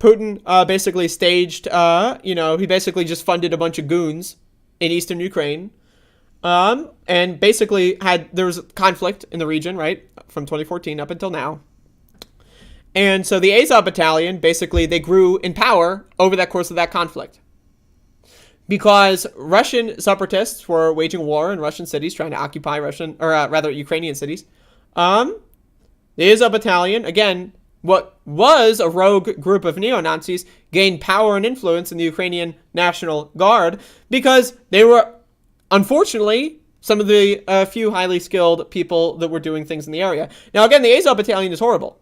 Putin basically staged, he basically just funded a bunch of goons in eastern Ukraine. And basically there was conflict in the region, right? From 2014 up until now. And so the Azov Battalion, basically, they grew in power over that course of that conflict. Because Russian separatists were waging war in Russian cities, trying to occupy Ukrainian cities. The Azov Battalion, again, what was a rogue group of neo-Nazis, gained power and influence in the Ukrainian National Guard because they were, unfortunately, some of the few highly skilled people that were doing things in the area. Now, again, the Azov Battalion is horrible.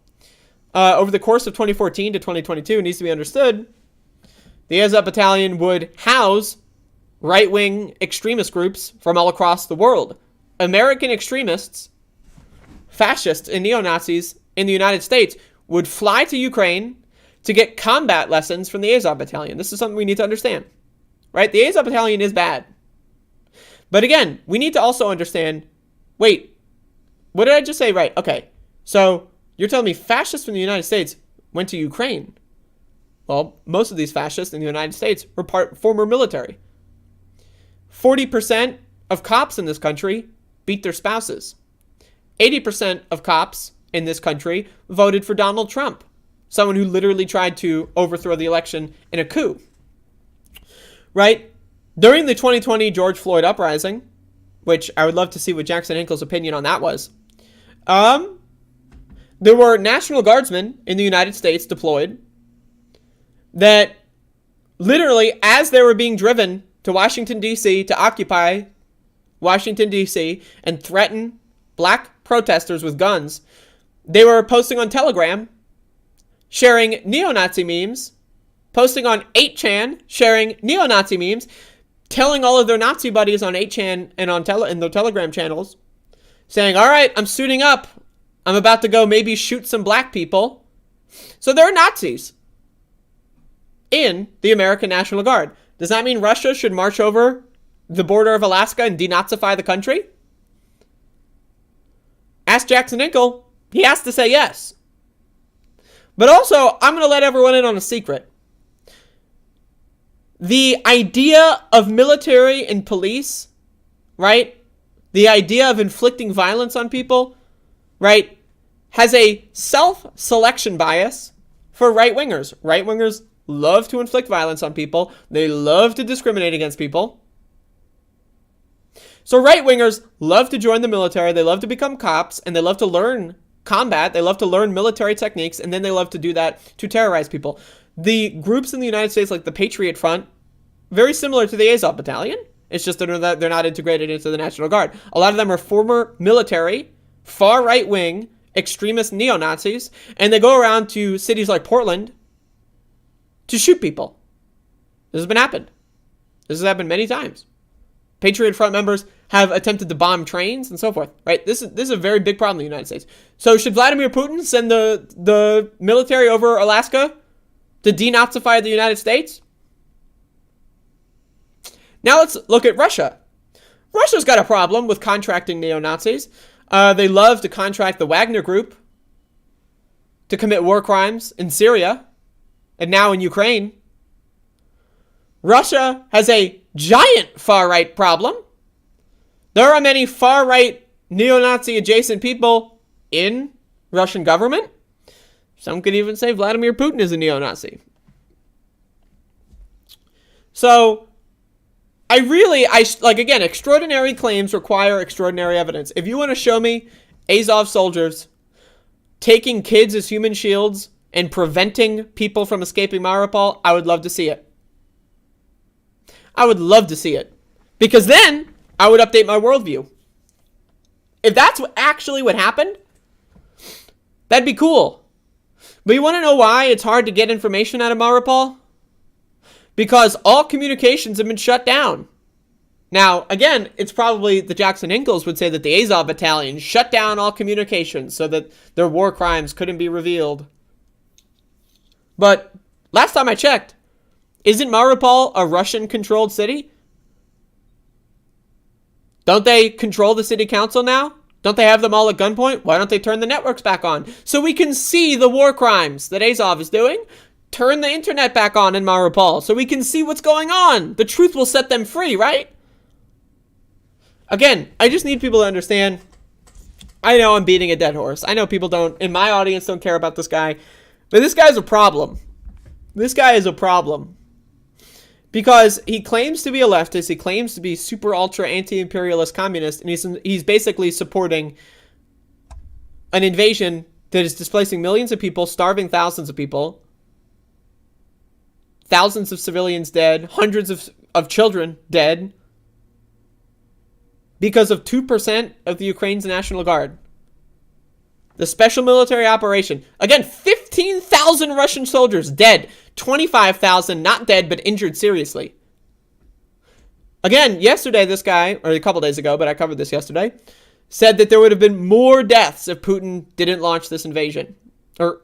Over the course of 2014 to 2022, it needs to be understood, the Azov Battalion would house right-wing extremist groups from all across the world. American extremists, fascists, and neo-Nazis in the United States would fly to Ukraine to get combat lessons from the Azov Battalion. This is something we need to understand, right? The Azov Battalion is bad. But again, we need to also understand, wait, what did I just say? Right, okay. So you're telling me fascists from the United States went to Ukraine. Well, most of these fascists in the United States were former military. 40% of cops in this country beat their spouses. 80% of cops in this country voted for Donald Trump, someone who literally tried to overthrow the election in a coup. Right? During the 2020 George Floyd uprising, which I would love to see what Jackson Hinkle's opinion on that was, there were National Guardsmen in the United States deployed that literally, as they were being driven to Washington, D.C. to occupy Washington, D.C. and threaten black protesters with guns, they were posting on Telegram, sharing neo-Nazi memes, posting on 8chan, sharing neo-Nazi memes, telling all of their Nazi buddies on 8chan and in the Telegram channels, saying, all right, I'm suiting up. I'm about to go maybe shoot some black people. So there are Nazis in the American National Guard. Does that mean Russia should march over the border of Alaska and denazify the country? Ask Jackson Hinkle. He has to say yes. But also, I'm going to let everyone in on a secret. The idea of military and police, right? The idea of inflicting violence on people, right, has a self-selection bias for right-wingers. Right-wingers love to inflict violence on people. They love to discriminate against people. So right-wingers love to join the military. They love to become cops, and they love to learn combat. They love to learn military techniques, and then they love to do that to terrorize people. The groups in the United States, like the Patriot Front, very similar to the Azov Battalion. It's just that they're not integrated into the National Guard. A lot of them are former military, far right-wing, extremist neo-Nazis, and they go around to cities like Portland to shoot people. This has happened many times. Patriot Front members have attempted to bomb trains and so forth, right? This is a very big problem in the United States. So should Vladimir Putin send the military over Alaska to denazify the United States? Now let's look at Russia. Russia's got a problem with contracting neo-Nazis. They love to contract the Wagner Group to commit war crimes in Syria and now in Ukraine. Russia has a giant far-right problem. There are many far-right neo-Nazi adjacent people in Russian government. Some could even say Vladimir Putin is a neo-Nazi. So, again, extraordinary claims require extraordinary evidence. If you want to show me Azov soldiers taking kids as human shields and preventing people from escaping Mariupol, I would love to see it. I would love to see it. Because then I would update my worldview. If that's actually what happened, that'd be cool. But you want to know why it's hard to get information out of Mariupol? Because all communications have been shut down. Now, again, it's probably the Jackson Ingalls would say that the Azov battalion shut down all communications so that their war crimes couldn't be revealed. But last time I checked, isn't Mariupol a Russian-controlled city? Don't they control the city council now? Don't they have them all at gunpoint? Why don't they turn the networks back on? So we can see the war crimes that Azov is doing. Turn the internet back on in Mariupol so we can see what's going on. The truth will set them free, right? Again, I just need people to understand. I know I'm beating a dead horse. I know people in my audience don't care about this guy. But this guy's a problem. This guy is a problem. Because he claims to be a leftist, he claims to be super ultra anti-imperialist communist, and he's basically supporting an invasion that is displacing millions of people, starving thousands of people, thousands of civilians dead, hundreds of children dead, because of 2% of the Ukraine's National Guard. The special military operation. Again, 15,000 Russian soldiers dead. 25,000 not dead, but injured seriously. Again, yesterday this guy, or a couple days ago, but I covered this yesterday, said that there would have been more deaths if Putin didn't launch this invasion. Or,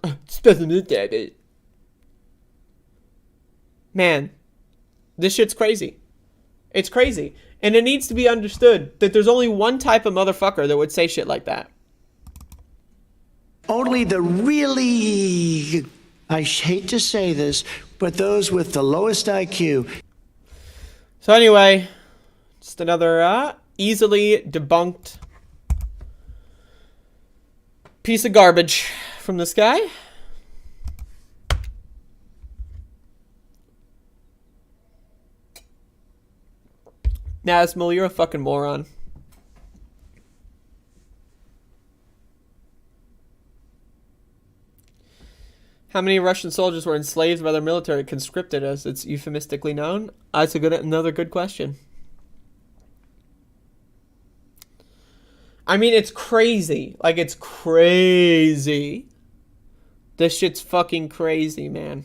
man, this shit's crazy. It's crazy. And it needs to be understood that there's only one type of motherfucker that would say shit like that. Only the really, I hate to say this, but those with the lowest IQ. So anyway, just another easily debunked piece of garbage from this guy. Nazmul, you're a fucking moron. How many Russian soldiers were enslaved by their military, conscripted as it's euphemistically known? That's another good question. I mean, it's crazy. Like, it's crazy. This shit's fucking crazy, man.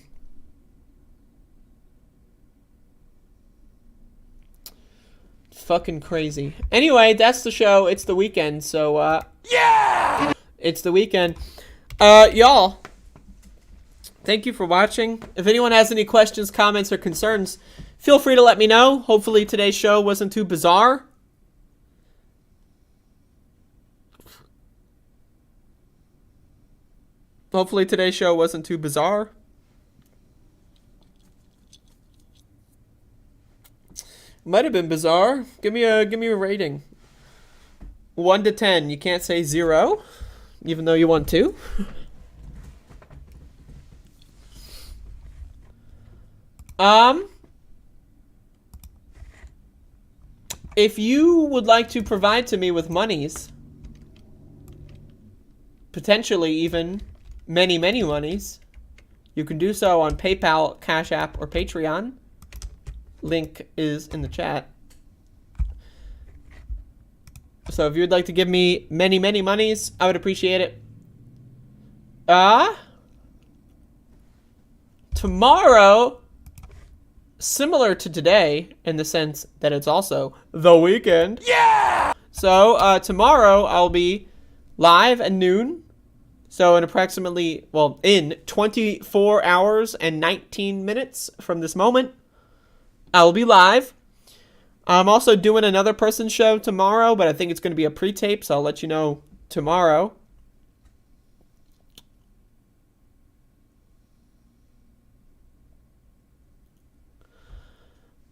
Fucking crazy. Anyway, that's the show. It's the weekend, so, yeah! It's the weekend. Y'all, thank you for watching. If anyone has any questions, comments, or concerns, feel free to let me know. Hopefully today's show wasn't too bizarre. Hopefully today's show wasn't too bizarre. Might have been bizarre. Give me a rating. 1 to 10. You can't say 0, even though you want to. If you would like to provide to me with monies, potentially even many, many monies, you can do so on PayPal, Cash App, or Patreon. Link is in the chat. So if you would like to give me many, many monies, I would appreciate it. Tomorrow, similar to today in the sense that it's also the weekend. Yeah! So tomorrow I'll be live at noon. So in in 24 hours and 19 minutes from this moment, I'll be live. I'm also doing another person's show tomorrow, but I think it's going to be a pre-tape, so I'll let you know tomorrow.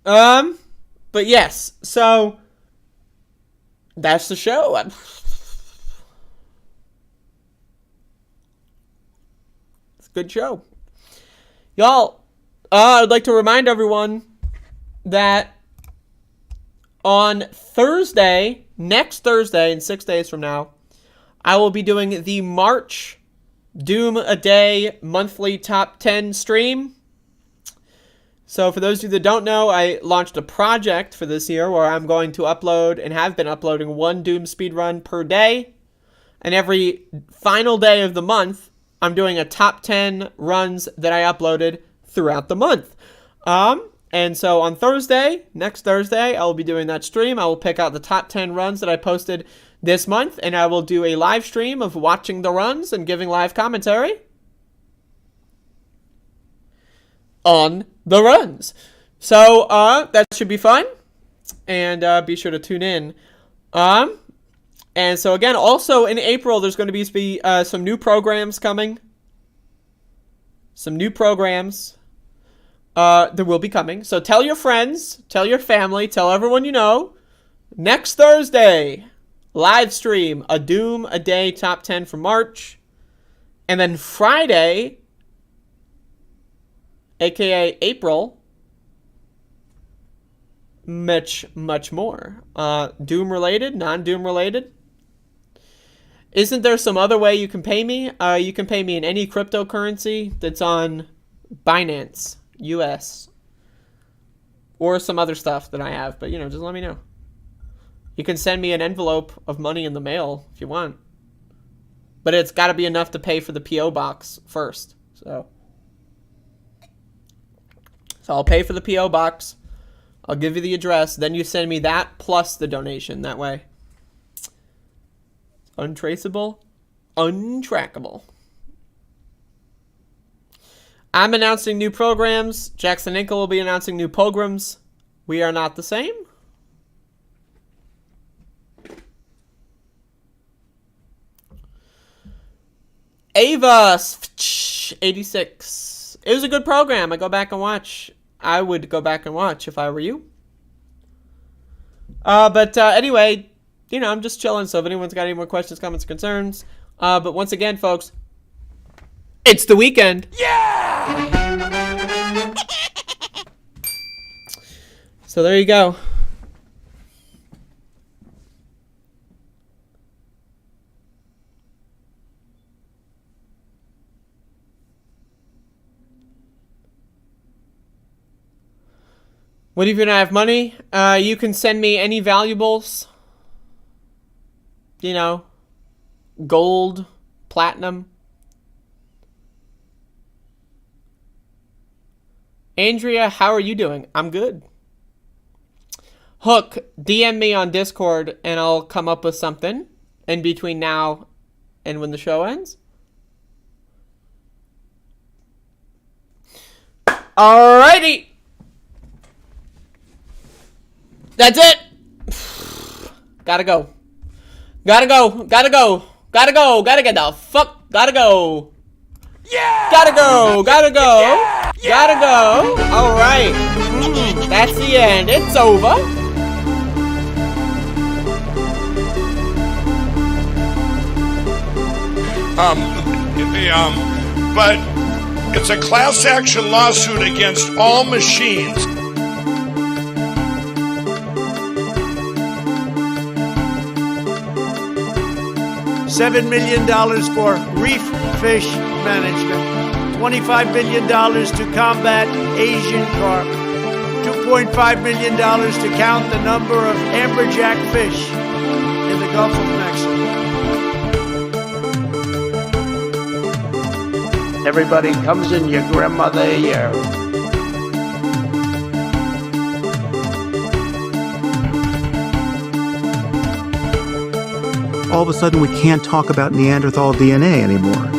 But yes, so that's the show. It's a good show. Y'all, I'd like to remind everyone that on Thursday, next Thursday, in 6 days from now, I will be doing the March Doom a Day monthly top 10 stream. So for those of you that don't know, I launched a project for this year where I'm going to upload and have been uploading one Doom speedrun per day. And every final day of the month, I'm doing a top 10 runs that I uploaded throughout the month. And so on Thursday, next Thursday, I will be doing that stream. I will pick out the top 10 runs that I posted this month, and I will do a live stream of watching the runs and giving live commentary on the runs. So that should be fun, and be sure to tune in. And so again, also in April, there's going to be some new programs coming. Some new programs that will be coming. So tell your friends, tell your family, tell everyone you know. Next Thursday, live stream a Doom a Day top 10 for March. And then Friday, aka April, much more. Doom related, non-Doom related. Isn't there some other way you can pay me? You can pay me in any cryptocurrency that's on Binance US or some other stuff that I have, but just let me know. You can send me an envelope of money in the mail if you want, but it's got to be enough to pay for the PO box first. So I'll pay for the PO box, I'll give you the address, then you send me that plus the donation. That way untraceable, untrackable. I'm announcing new programs. Jackson Inkle will be announcing new programs. We are not the same. Ava 86. It was a good program. I go back and watch. I would go back and watch if I were you. But anyway, I'm just chilling. So if anyone's got any more questions, comments, or concerns. But once again, folks, it's the weekend. Yeah! So there you go. What if you don't have money? You can send me any valuables. Gold, platinum. Andrea, how are you doing? I'm good. Hook, DM me on Discord and I'll come up with something in between now and when the show ends. Alrighty. That's it. Gotta go. Gotta go. Gotta go. Gotta go. Gotta get the fuck. Gotta go. Yeah. Gotta go. Gotta go. Yeah. Gotta go. All right. That's the end. It's over. But it's a class action lawsuit against all machines. $7 million for reef fish management, $25 million to combat Asian carp, $2.5 million to count the number of amberjack fish in the Gulf of Mexico. Everybody comes in your grandmother here. all of a sudden we can't talk about Neanderthal DNA anymore.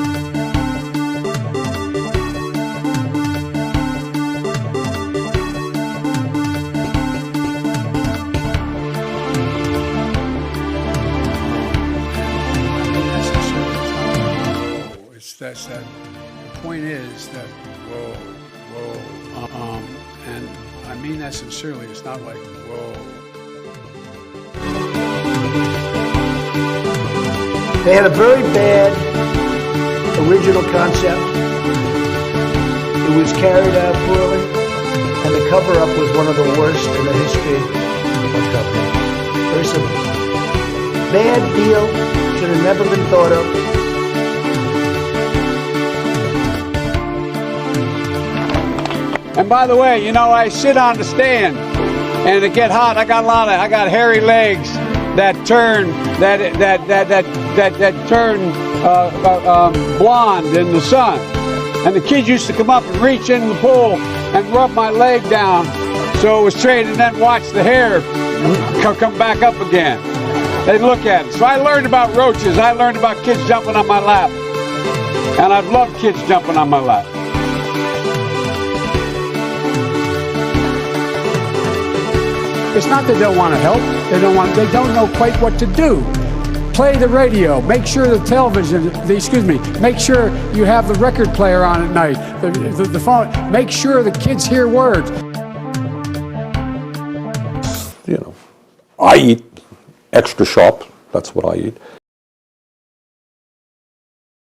That's that. The point is that and I mean that sincerely. It's not like whoa. They had a very bad original concept. It was carried out poorly, and the cover-up was one of the worst in the history of cover-up. Very simple. Bad deal. Should have never been thought of. And by the way, you know, I sit on the stand and it get hot. I got hairy legs that turn blonde in the sun. And the kids used to come up and reach in the pool and rub my leg down so it was straight, and then watch the hair come back up again. They'd look at it. So I learned about roaches. I learned about kids jumping on my lap. And I've loved kids jumping on my lap. It's not they don't want to help. They don't know quite what to do. Play the radio. Make sure the television. Make sure you have the record player on at night. The phone. Make sure the kids hear words. You know, I eat extra sharp. That's what I eat.